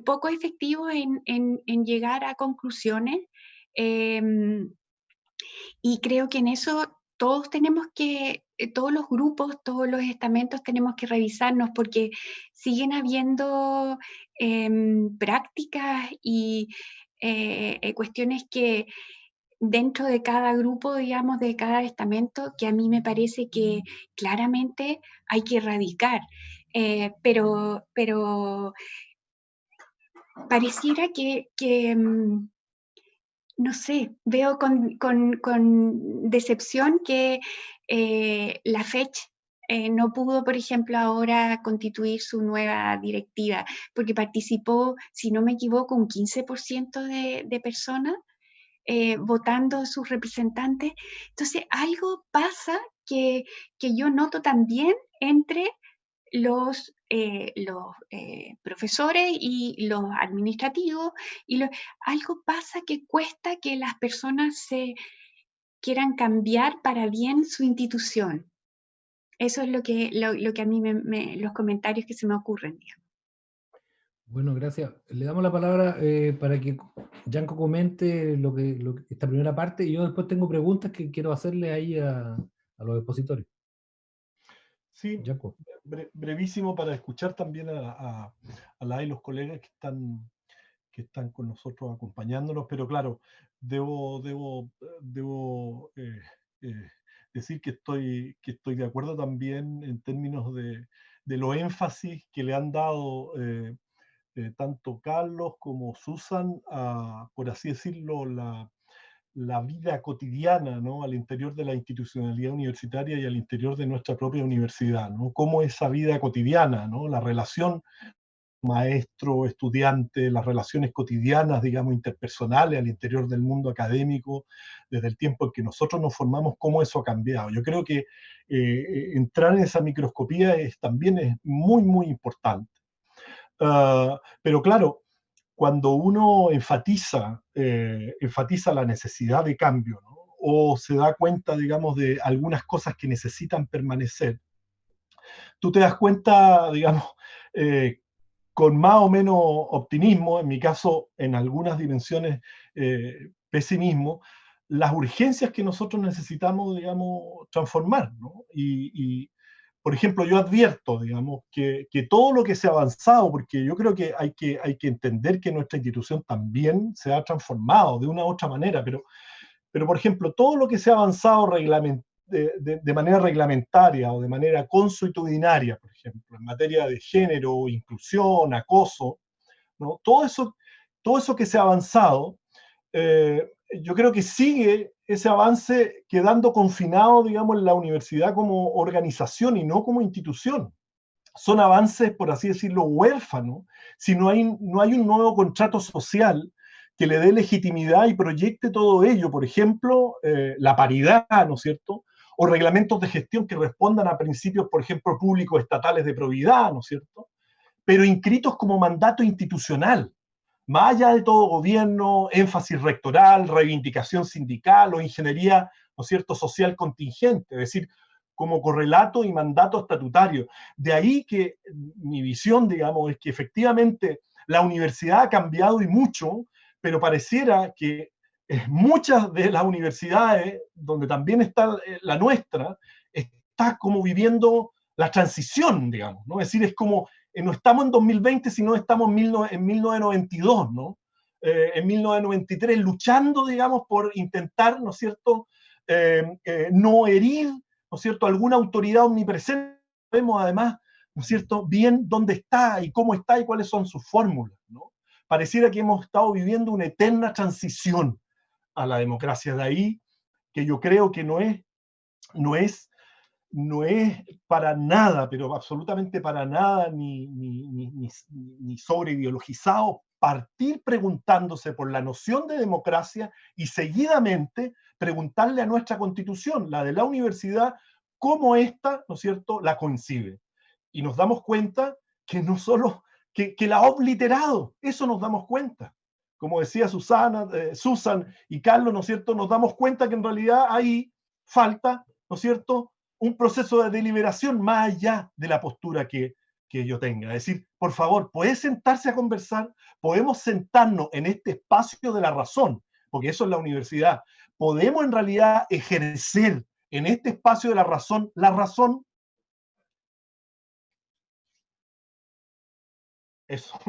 poco efectivos en llegar a conclusiones, y creo que en eso todos tenemos que, todos los grupos, todos los estamentos tenemos que revisarnos, porque siguen habiendo prácticas y cuestiones que dentro de cada grupo, digamos, de cada estamento, que a mí me parece que claramente hay que erradicar. Pero pareciera que no sé, veo con decepción que la FECH no pudo, por ejemplo, ahora constituir su nueva directiva, porque participó, si no me equivoco, un 15% de personas votando sus representantes. Entonces, algo pasa que yo noto también entre los profesores y los administrativos, algo pasa que cuesta que las personas se quieran cambiar para bien su institución. Eso es lo que a mí los comentarios que se me ocurren, digamos. Bueno, gracias. Le damos la palabra para que Yanko comente esta primera parte, y yo después tengo preguntas que quiero hacerle ahí a los expositores. Sí, Yanko. brevísimo para escuchar también a la y los colegas que están con nosotros acompañándonos, pero claro, debo decir que estoy de acuerdo también en términos de los énfasis que le han dado tanto Carlos como Susan a, por así decirlo, la vida cotidiana, ¿no? Al interior de la institucionalidad universitaria y al interior de nuestra propia universidad, ¿no? Cómo esa vida cotidiana, ¿no? La relación maestro-estudiante, las relaciones cotidianas, digamos, interpersonales al interior del mundo académico, desde el tiempo en que nosotros nos formamos, cómo eso ha cambiado. Yo creo que entrar en esa microscopía también es muy, muy importante. Pero claro, cuando uno enfatiza la necesidad de cambio, ¿no? O se da cuenta, digamos, de algunas cosas que necesitan permanecer, tú te das cuenta, digamos, con más o menos optimismo, en mi caso, en algunas dimensiones, pesimismo, las urgencias que nosotros necesitamos, digamos, transformar, ¿no? Por ejemplo, yo advierto, digamos, que todo lo que se ha avanzado, porque yo creo que hay que entender que nuestra institución también se ha transformado de una u otra manera, pero por ejemplo, todo lo que se ha avanzado de manera reglamentaria o de manera consuetudinaria, por ejemplo, en materia de género, inclusión, acoso, ¿no? Todo eso que se ha avanzado, yo creo que sigue ese avance quedando confinado, digamos, en la universidad como organización y no como institución. Son avances, por así decirlo, huérfanos, si no hay un nuevo contrato social que le dé legitimidad y proyecte todo ello, por ejemplo, la paridad, ¿no es cierto?, o reglamentos de gestión que respondan a principios, por ejemplo, públicos estatales de probidad, ¿no es cierto?, pero inscritos como mandato institucional, más allá de todo gobierno, énfasis rectoral, reivindicación sindical o ingeniería, ¿no es cierto?, social contingente, es decir, como correlato y mandato estatutario. De ahí que mi visión, digamos, es que efectivamente la universidad ha cambiado y mucho, pero pareciera que muchas de las universidades, donde también está la nuestra, está como viviendo la transición, digamos, ¿no? Es decir, es como, no estamos en 2020, sino estamos en 1992, ¿no? En 1993, luchando, digamos, por intentar, ¿no es cierto?, no herir, ¿no es cierto?, alguna autoridad omnipresente. Vemos además, ¿no es cierto?, bien dónde está y cómo está y cuáles son sus fórmulas, ¿no? Pareciera que hemos estado viviendo una eterna transición a la democracia. De ahí que yo creo que no es para nada, pero absolutamente para nada, ni sobre ideologizado, partir preguntándose por la noción de democracia y seguidamente preguntarle a nuestra constitución, la de la universidad, cómo ésta, ¿no es cierto?, la concibe. Y nos damos cuenta que no solo, que la ha obliterado, eso nos damos cuenta. como decía Susan y Carlos, ¿no es cierto?, nos damos cuenta que en realidad ahí falta, ¿no es cierto?, un proceso de deliberación más allá de la postura que yo tenga. Es decir, por favor, ¿puede sentarse a conversar? ¿Podemos sentarnos en este espacio de la razón? Porque eso es la universidad. ¿Podemos en realidad ejercer en este espacio de la razón la razón? Eso.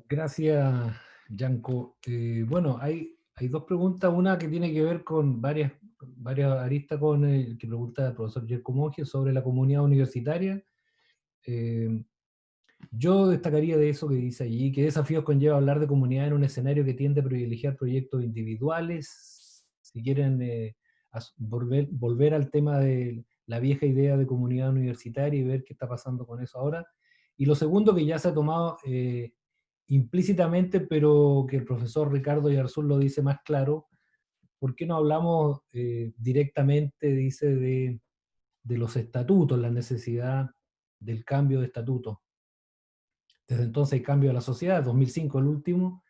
Gracias, Yanko. Bueno, hay dos preguntas, una que tiene que ver con varias aristas con el que pregunta el profesor Yerko Monge sobre la comunidad universitaria. Yo destacaría de eso que dice allí, qué desafíos conlleva hablar de comunidad en un escenario que tiende a privilegiar proyectos individuales. Si quieren volver al tema de la vieja idea de comunidad universitaria y ver qué está pasando con eso ahora. Y lo segundo que ya se ha tomado implícitamente, pero que el profesor Ricardo Yarzún lo dice más claro, ¿por qué no hablamos directamente, dice, de los estatutos, la necesidad del cambio de estatutos? Desde entonces hay cambio de la sociedad, 2005 el último,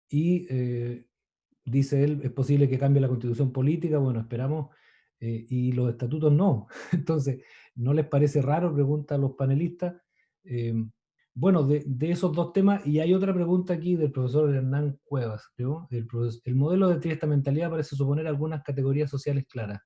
dice él, es posible que cambie la constitución política, bueno, esperamos, y los estatutos no. Entonces, ¿no les parece raro? Preguntan los panelistas. Bueno, de esos dos temas, y hay otra pregunta aquí del profesor Hernán Cuevas, creo. El modelo de triestamentalidad parece suponer algunas categorías sociales claras.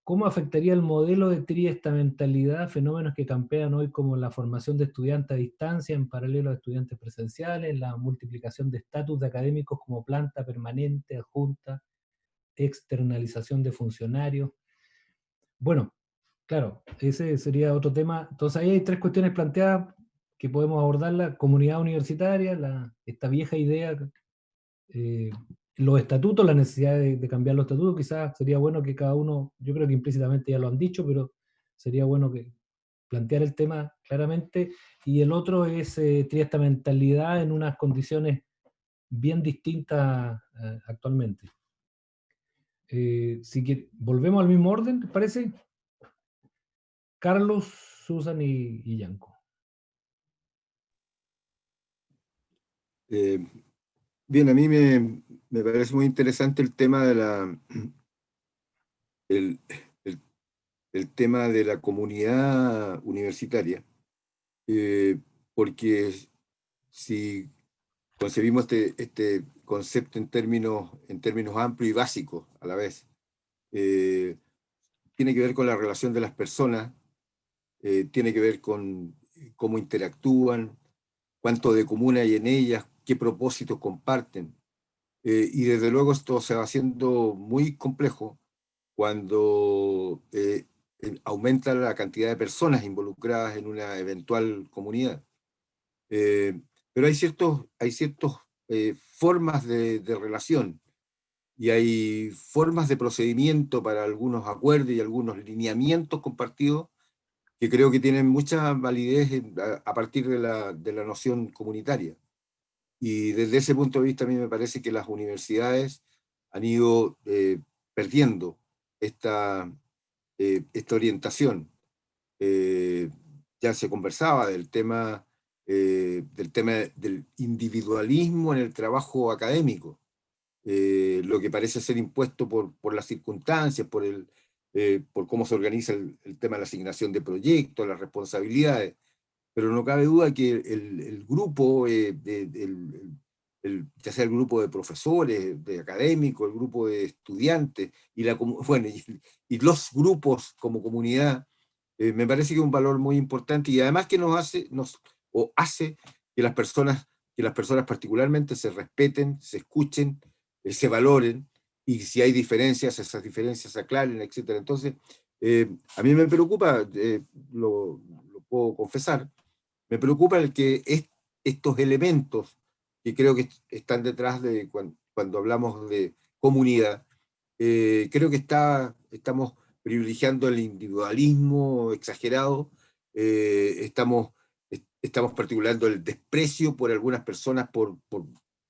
¿Cómo afectaría el modelo de triestamentalidad fenómenos que campean hoy como la formación de estudiantes a distancia en paralelo a estudiantes presenciales, la multiplicación de estatus de académicos como planta permanente, adjunta, externalización de funcionarios? Bueno, claro, ese sería otro tema. Entonces ahí hay tres cuestiones planteadas que podemos abordar: la comunidad universitaria, esta vieja idea, los estatutos, la necesidad de cambiar los estatutos. Quizás sería bueno que cada uno, yo creo que implícitamente ya lo han dicho, pero sería bueno que plantear el tema claramente. Y el otro es triestamentalidad en unas condiciones bien distintas actualmente. Volvemos al mismo orden, ¿les parece? Carlos, Susan y Yanko. Bien, a mí me parece muy interesante el tema de el tema de la comunidad universitaria, porque si concebimos este concepto en términos amplios y básicos a la vez, tiene que ver con la relación de las personas, tiene que ver con cómo interactúan, cuánto de común hay en ellas, qué propósitos comparten. Y desde luego esto se va haciendo muy complejo cuando aumenta la cantidad de personas involucradas en una eventual comunidad. Pero hay ciertas formas de relación y hay formas de procedimiento para algunos acuerdos y algunos lineamientos compartidos que creo que tienen mucha validez a partir de la noción comunitaria. Y desde ese punto de vista a mí me parece que las universidades han ido perdiendo esta orientación. Ya se conversaba del tema del individualismo en el trabajo académico, lo que parece ser impuesto por las circunstancias, por cómo se organiza el tema de la asignación de proyectos, las responsabilidades. Pero no cabe duda que el grupo, ya sea el grupo de profesores, de académicos, el grupo de estudiantes, bueno, y los grupos como comunidad, me parece que es un valor muy importante y además que hace que las personas particularmente se respeten, se escuchen, se valoren, y si hay diferencias, esas diferencias se aclaren, etc. Entonces, a mí me preocupa, lo puedo confesar, me preocupa el que estos elementos que creo que están detrás de cuando hablamos de comunidad, creo que estamos privilegiando el individualismo exagerado, estamos particulando el desprecio por algunas personas por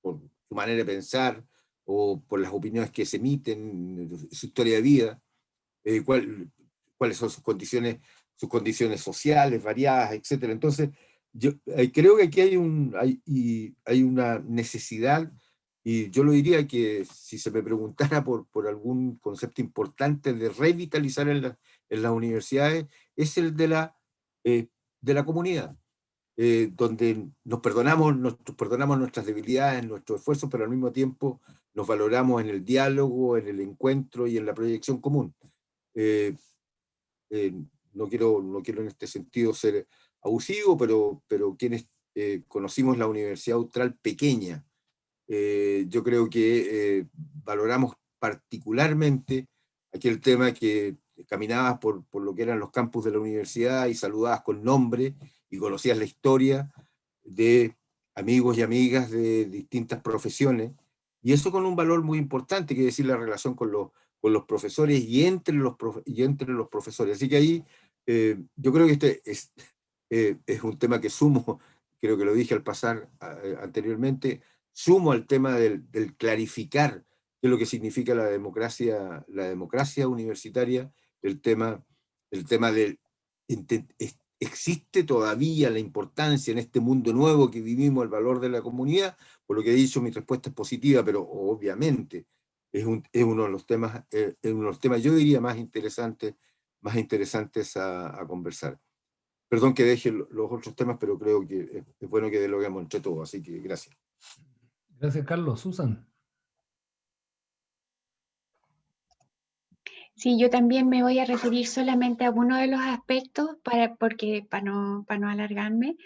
su manera de pensar o por las opiniones que se emiten, su historia de vida, cuáles son sus condiciones sociales variadas, etc. Entonces, Yo creo que aquí hay una necesidad, y yo lo diría que si se me preguntara por algún concepto importante de revitalizar en las universidades, es el de la comunidad, donde nos perdonamos nuestras debilidades, nuestros esfuerzos, pero al mismo tiempo nos valoramos en el diálogo, en el encuentro y en la proyección común. Eh, eh, no quiero en este sentido ser abusivo, pero quienes conocimos la Universidad Austral pequeña, yo creo que valoramos particularmente aquel tema que caminabas por lo que eran los campus de la universidad y saludabas con nombre y conocías la historia de amigos y amigas de distintas profesiones, y eso con un valor muy importante, que es decir, la relación con los profesores y entre los profesores. Así que ahí yo creo que es un tema que sumo, creo que lo dije al pasar anteriormente, sumo al tema del clarificar qué es lo que significa la democracia universitaria, el tema del existe todavía la importancia en este mundo nuevo que vivimos, el valor de la comunidad. Por lo que he dicho, mi respuesta es positiva, pero obviamente es uno de los temas, yo diría, más interesantes a conversar. Perdón que deje los otros temas, pero creo que es bueno que dialoguemos entre todos, así que gracias. Gracias, Carlos. Susan. Sí, yo también me voy a referir solamente a uno de los aspectos para no alargarme.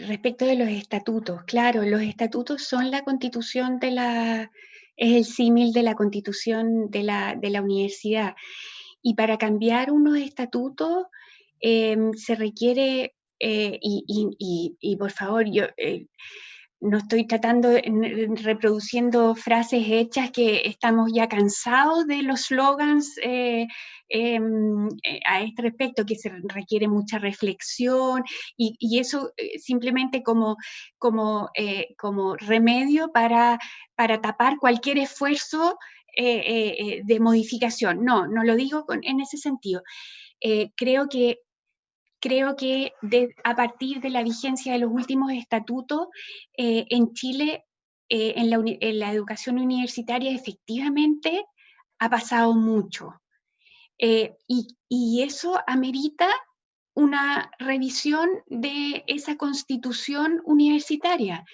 Respecto de los estatutos, claro, los estatutos son la constitución es el símil de la constitución de la universidad. Y para cambiar unos estatutos se requiere, y por favor, yo no estoy reproduciendo frases hechas, que estamos ya cansados de los slogans a este respecto, que se requiere mucha reflexión y eso simplemente como remedio para tapar cualquier esfuerzo de modificación. No lo digo en ese sentido. Creo que a partir de la vigencia de los últimos estatutos, en Chile, en la educación universitaria, efectivamente ha pasado mucho. Y eso amerita una revisión de esa constitución universitaria.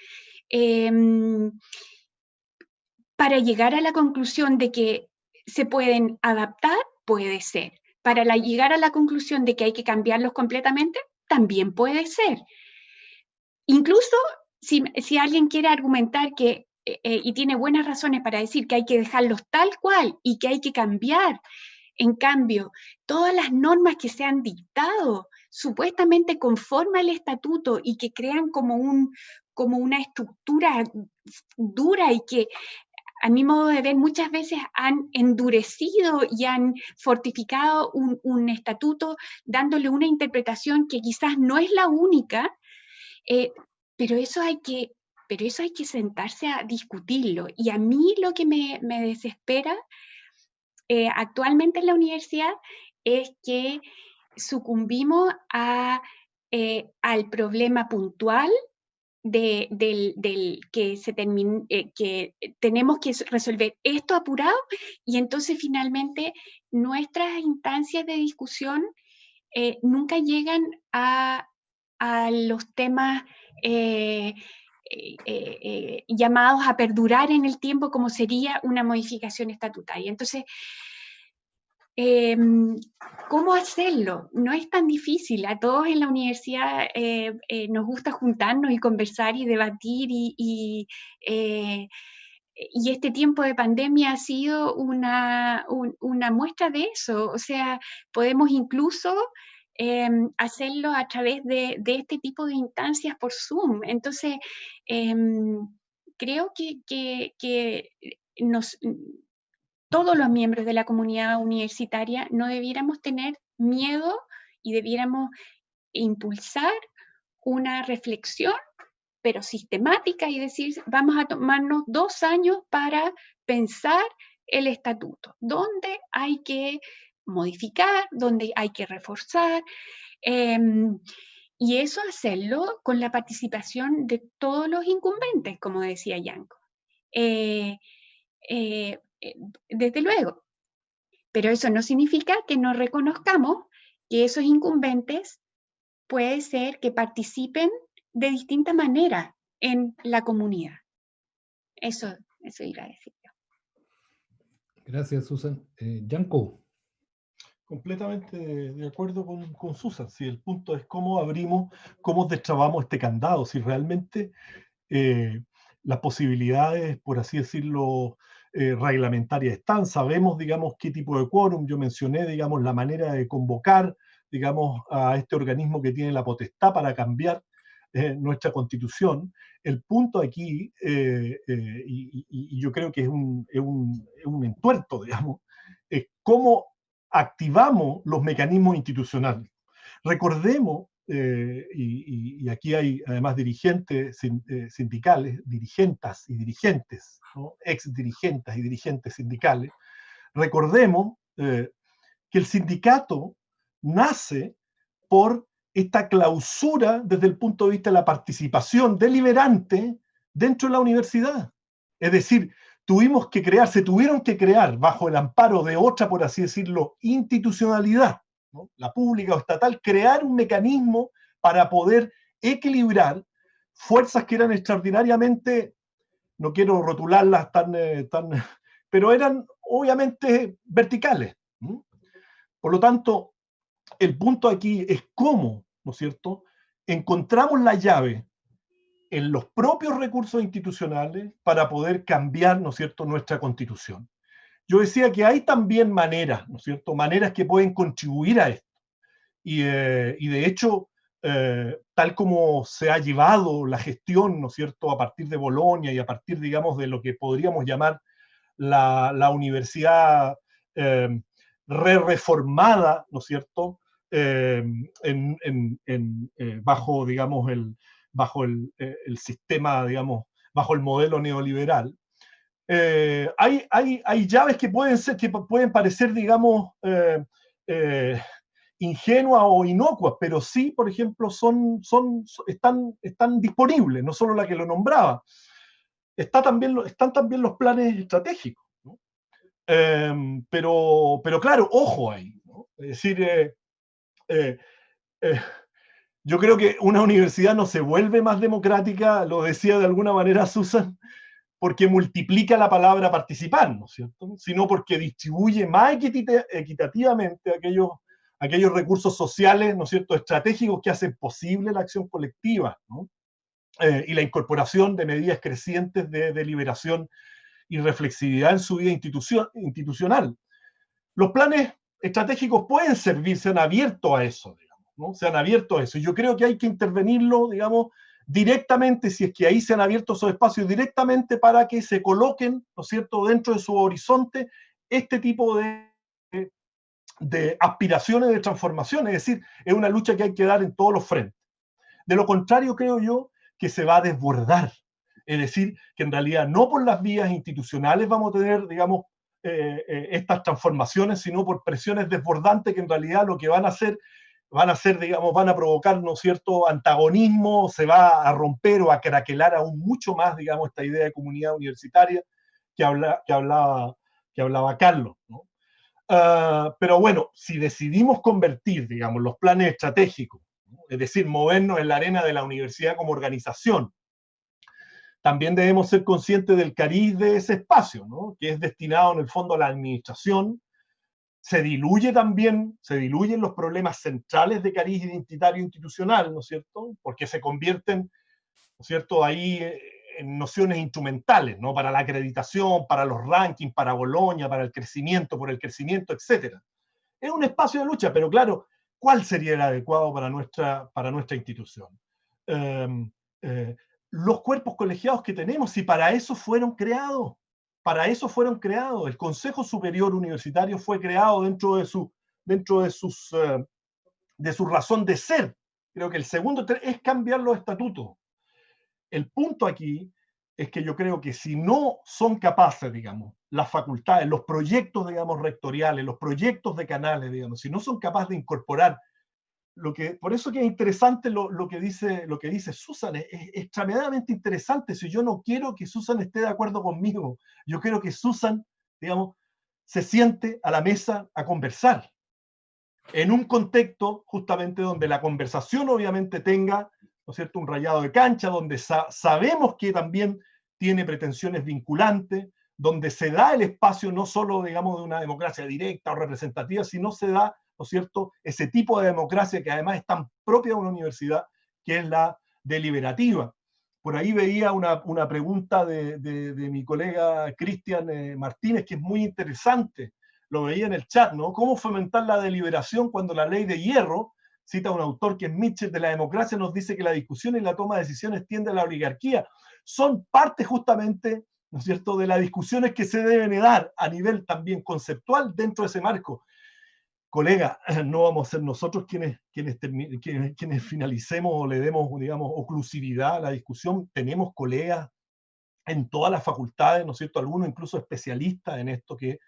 Para llegar a la conclusión de que se pueden adaptar, puede ser. Para llegar a la conclusión de que hay que cambiarlos completamente, también puede ser. Incluso si alguien quiere argumentar que, y tiene buenas razones para decir que hay que dejarlos tal cual y que hay que cambiar, en cambio, todas las normas que se han dictado supuestamente conforme al estatuto y que crean como una estructura dura y que, a mi modo de ver, muchas veces han endurecido y han fortificado un estatuto, dándole una interpretación que quizás no es la única, pero eso hay que sentarse a discutirlo. Y a mí lo que me desespera actualmente en la universidad es que sucumbimos al problema puntual del que tenemos que resolver esto apurado, y entonces finalmente nuestras instancias de discusión nunca llegan a los temas llamados a perdurar en el tiempo, como sería una modificación estatutaria. Entonces, ¿cómo hacerlo? No es tan difícil. A todos en la universidad nos gusta juntarnos y conversar y debatir, y este tiempo de pandemia ha sido una muestra de eso. O sea, podemos incluso hacerlo a través de este tipo de instancias por Zoom. Entonces, creo que todos los miembros de la comunidad universitaria no debiéramos tener miedo y debiéramos impulsar una reflexión, pero sistemática, y decir, vamos a tomarnos 2 años para pensar el estatuto, dónde hay que modificar, dónde hay que reforzar, Y eso hacerlo con la participación de todos los incumbentes, como decía Yanko. Desde luego. Pero eso no significa que no reconozcamos que esos incumbentes puede ser que participen de distinta manera en la comunidad. Eso iba a decir yo. Gracias, Susan. Yanko. Completamente de acuerdo con Susan. Si el punto es cómo abrimos, cómo destrabamos este candado, si realmente las posibilidades, por así decirlo, reglamentarias están, sabemos, digamos, qué tipo de quórum, yo mencioné, digamos, la manera de convocar, digamos, a este organismo que tiene la potestad para cambiar nuestra constitución. El punto aquí, y yo creo que es un entuerto, digamos, es cómo activamos los mecanismos institucionales. Recordemos, y aquí hay además dirigentes sindicales, dirigentas y dirigentes, ¿no? Ex dirigentes y dirigentes sindicales, recordemos que el sindicato nace por esta clausura desde el punto de vista de la participación deliberante dentro de la universidad. Es decir, se tuvieron que crear bajo el amparo de otra, por así decirlo, institucionalidad, ¿no? La pública o estatal, crear un mecanismo para poder equilibrar fuerzas que eran extraordinariamente, no quiero rotularlas pero eran obviamente verticales. Por lo tanto, el punto aquí es cómo, ¿no es cierto?, encontramos la llave en los propios recursos institucionales para poder cambiar, ¿no es cierto?, nuestra constitución. Yo decía que hay también maneras, ¿no es cierto?, maneras que pueden contribuir a esto. Y de hecho, tal como se ha llevado la gestión, ¿no es cierto?, a partir de Bolonia y a partir, digamos, de lo que podríamos llamar la universidad reformada, ¿no es cierto?, bajo, digamos, bajo el sistema, digamos, bajo el modelo neoliberal. Hay llaves que pueden parecer, digamos, ingenuas o inocuas, pero sí, por ejemplo, están disponibles, no solo la que lo nombraba. Están también los planes estratégicos, ¿no? Pero claro, ojo ahí, ¿no? Es decir, yo creo que una universidad no se vuelve más democrática, lo decía de alguna manera Susan, porque multiplica la palabra participar, ¿no es cierto?, sino porque distribuye más equitativamente aquellos recursos sociales, ¿no es cierto?, estratégicos que hacen posible la acción colectiva, ¿no? Y la incorporación de medidas crecientes de deliberación y reflexividad en su vida institucional. Los planes estratégicos pueden servir, se han abierto a eso, digamos, ¿no? Se han abierto a eso. Y yo creo que hay que intervenirlo, digamos, directamente, si es que ahí se han abierto esos espacios, directamente para que se coloquen, ¿no es cierto?, dentro de su horizonte este tipo de aspiraciones de transformación. Es decir, es una lucha que hay que dar en todos los frentes. De lo contrario, creo yo, que se va a desbordar. Es decir, que en realidad no por las vías institucionales vamos a tener, digamos, estas transformaciones, sino por presiones desbordantes que en realidad lo que van a hacer, digamos, van a provocar, ¿no es cierto?, antagonismo, se va a romper o a craquelar aún mucho más, digamos, esta idea de comunidad universitaria que hablaba Carlos, ¿no? Pero bueno, si decidimos convertir, digamos, los planes estratégicos, ¿no?, es decir, movernos en la arena de la universidad como organización, también debemos ser conscientes del cariz de ese espacio, ¿no?, que es destinado en el fondo a la administración. Se diluyen los problemas centrales de cariz identitario institucional, ¿no es cierto?, porque se convierten, ¿no es cierto?, ahí en nociones instrumentales, ¿no?, para la acreditación, para los rankings, para Bolonia, para el crecimiento, por el crecimiento, etc. Es un espacio de lucha, pero claro, ¿cuál sería el adecuado para nuestra institución? Los cuerpos colegiados que tenemos, y para eso fueron creados. El Consejo Superior Universitario fue creado dentro de su razón de ser. Creo que el segundo es cambiar los estatutos. El punto aquí es que yo creo que si no son capaces, digamos, las facultades, los proyectos, digamos, rectoriales, los proyectos decanales, digamos, si no son capaces de incorporar por eso que es interesante lo que dice Susan, es extremadamente interesante. Si yo no quiero que Susan esté de acuerdo conmigo, yo quiero que Susan, digamos, se siente a la mesa a conversar, en un contexto justamente donde la conversación obviamente tenga, ¿no es cierto?, un rayado de cancha, donde sabemos que también tiene pretensiones vinculantes, donde se da el espacio no solo, digamos, de una democracia directa o representativa, sino se da, ¿no es cierto?, ese tipo de democracia que además es tan propia de una universidad, que es la deliberativa. Por ahí veía una pregunta de mi colega Cristian Martínez, que es muy interesante. Lo veía en el chat, ¿no? ¿Cómo fomentar la deliberación cuando la ley de hierro, cita un autor que es Mitchell, de la democracia, nos dice que la discusión y la toma de decisiones tiende a la oligarquía? Son parte justamente, ¿no es cierto?, de las discusiones que se deben dar a nivel también conceptual dentro de ese marco. Colega, no vamos a ser nosotros quienes finalicemos o le demos, digamos, oclusividad a la discusión. Tenemos colegas en todas las facultades, ¿no es cierto?, algunos incluso especialistas en esto que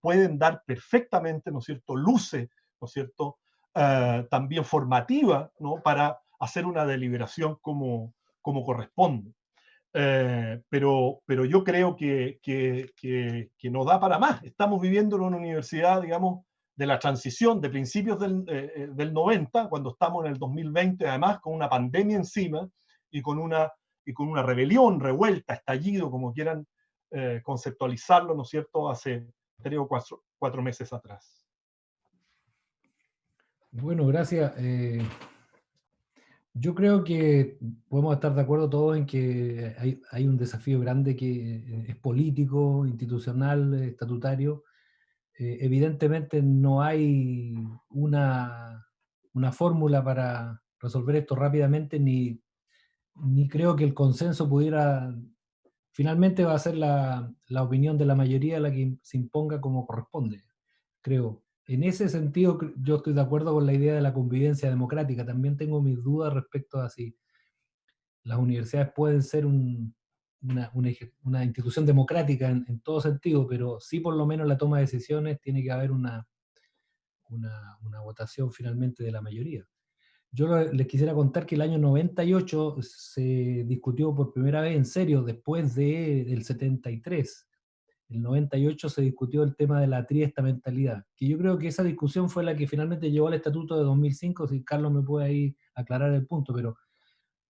pueden dar perfectamente, ¿no es cierto?, luces, ¿no es cierto?, también formativa, ¿no?, para hacer una deliberación como corresponde. Pero yo creo que no da para más. Estamos viviendo en una universidad, digamos, de la transición de principios del 90, cuando estamos en el 2020, además, con una pandemia encima y con una rebelión, revuelta, estallido, como quieran conceptualizarlo, ¿no es cierto?, hace 3 o 4 meses atrás. Bueno, gracias. Yo creo que podemos estar de acuerdo todos en que hay un desafío grande que es político, institucional, estatutario. Evidentemente no hay una fórmula para resolver esto rápidamente, ni creo que el consenso pudiera... Finalmente va a ser la opinión de la mayoría la que se imponga como corresponde, creo. En ese sentido, yo estoy de acuerdo con la idea de la convivencia democrática. También tengo mis dudas respecto a si las universidades pueden ser una institución democrática en todo sentido, pero sí por lo menos la toma de decisiones tiene que haber una votación finalmente de la mayoría. Yo les quisiera contar que el año 98 se discutió por primera vez en serio después del 73. El 98 se discutió el tema de la triestamentalidad, que yo creo que esa discusión fue la que finalmente llevó al Estatuto de 2005, si Carlos me puede ahí aclarar el punto, pero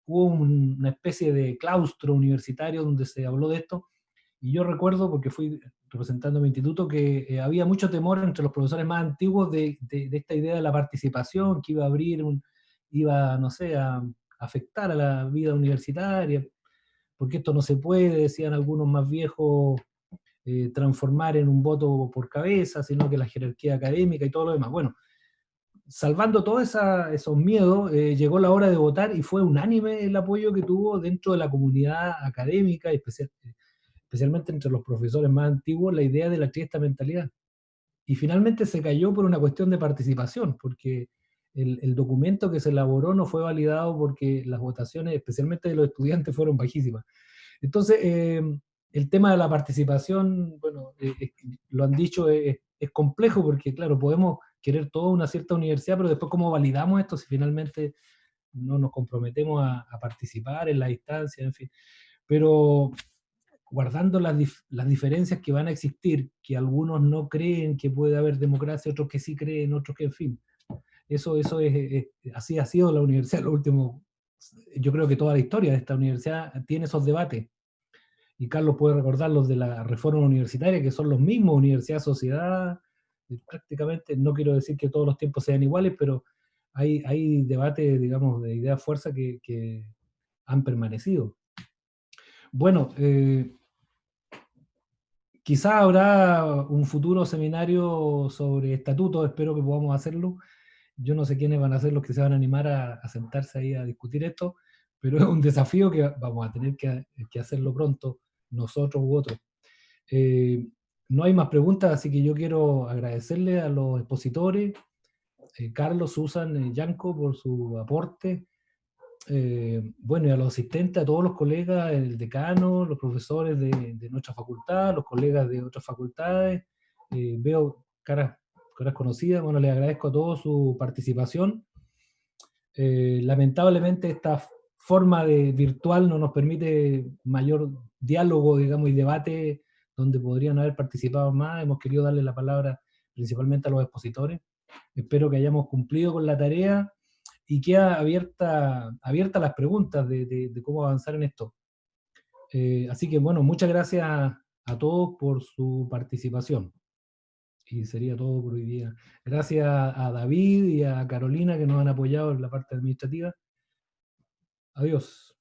hubo una especie de claustro universitario donde se habló de esto, y yo recuerdo, porque fui representando mi instituto, que había mucho temor entre los profesores más antiguos de esta idea de la participación, que iba a abrir, no sé, a afectar a la vida universitaria, porque esto no se puede, decían algunos más viejos, transformar en un voto por cabeza, sino que la jerarquía académica y todo lo demás. Bueno, salvando todos esos miedos, llegó la hora de votar y fue unánime el apoyo que tuvo dentro de la comunidad académica, especialmente entre los profesores más antiguos, la idea de la triestamentalidad. Y finalmente se cayó por una cuestión de participación, porque el documento que se elaboró no fue validado porque las votaciones, especialmente de los estudiantes, fueron bajísimas. Entonces, el tema de la participación, bueno, lo han dicho, es complejo porque, claro, podemos querer toda una cierta universidad, pero después cómo validamos esto si finalmente no nos comprometemos a participar en la instancia, en fin. Pero guardando las diferencias que van a existir, que algunos no creen que puede haber democracia, otros que sí creen, otros que, en fin. Eso así ha sido la universidad los últimos... Yo creo que toda la historia de esta universidad tiene esos debates. Y Carlos puede recordar los de la reforma universitaria, que son los mismos, universidad-sociedad, prácticamente, no quiero decir que todos los tiempos sean iguales, pero hay debates, digamos, de idea fuerza que han permanecido. Bueno, quizá habrá un futuro seminario sobre estatutos, espero que podamos hacerlo. Yo no sé quiénes van a ser los que se van a animar a sentarse ahí a discutir esto, pero es un desafío que vamos a tener que hacerlo pronto, nosotros u otros. No hay más preguntas, así que yo quiero agradecerle a los expositores, Carlos, Susan, Yanko, por su aporte. Bueno, y a los asistentes, a todos los colegas, el decano, los profesores de nuestra facultad, los colegas de otras facultades. Veo caras conocidas. Bueno, les agradezco a todos su participación. Lamentablemente esta forma de virtual no nos permite mayor diálogo, digamos, y debate donde podrían haber participado más. Hemos querido darle la palabra principalmente a los expositores. Espero que hayamos cumplido con la tarea y queda abierta las preguntas de cómo avanzar en esto. Así que bueno, muchas gracias a todos por su participación. Y sería todo por hoy día. Gracias a David y a Carolina que nos han apoyado en la parte administrativa. Adiós.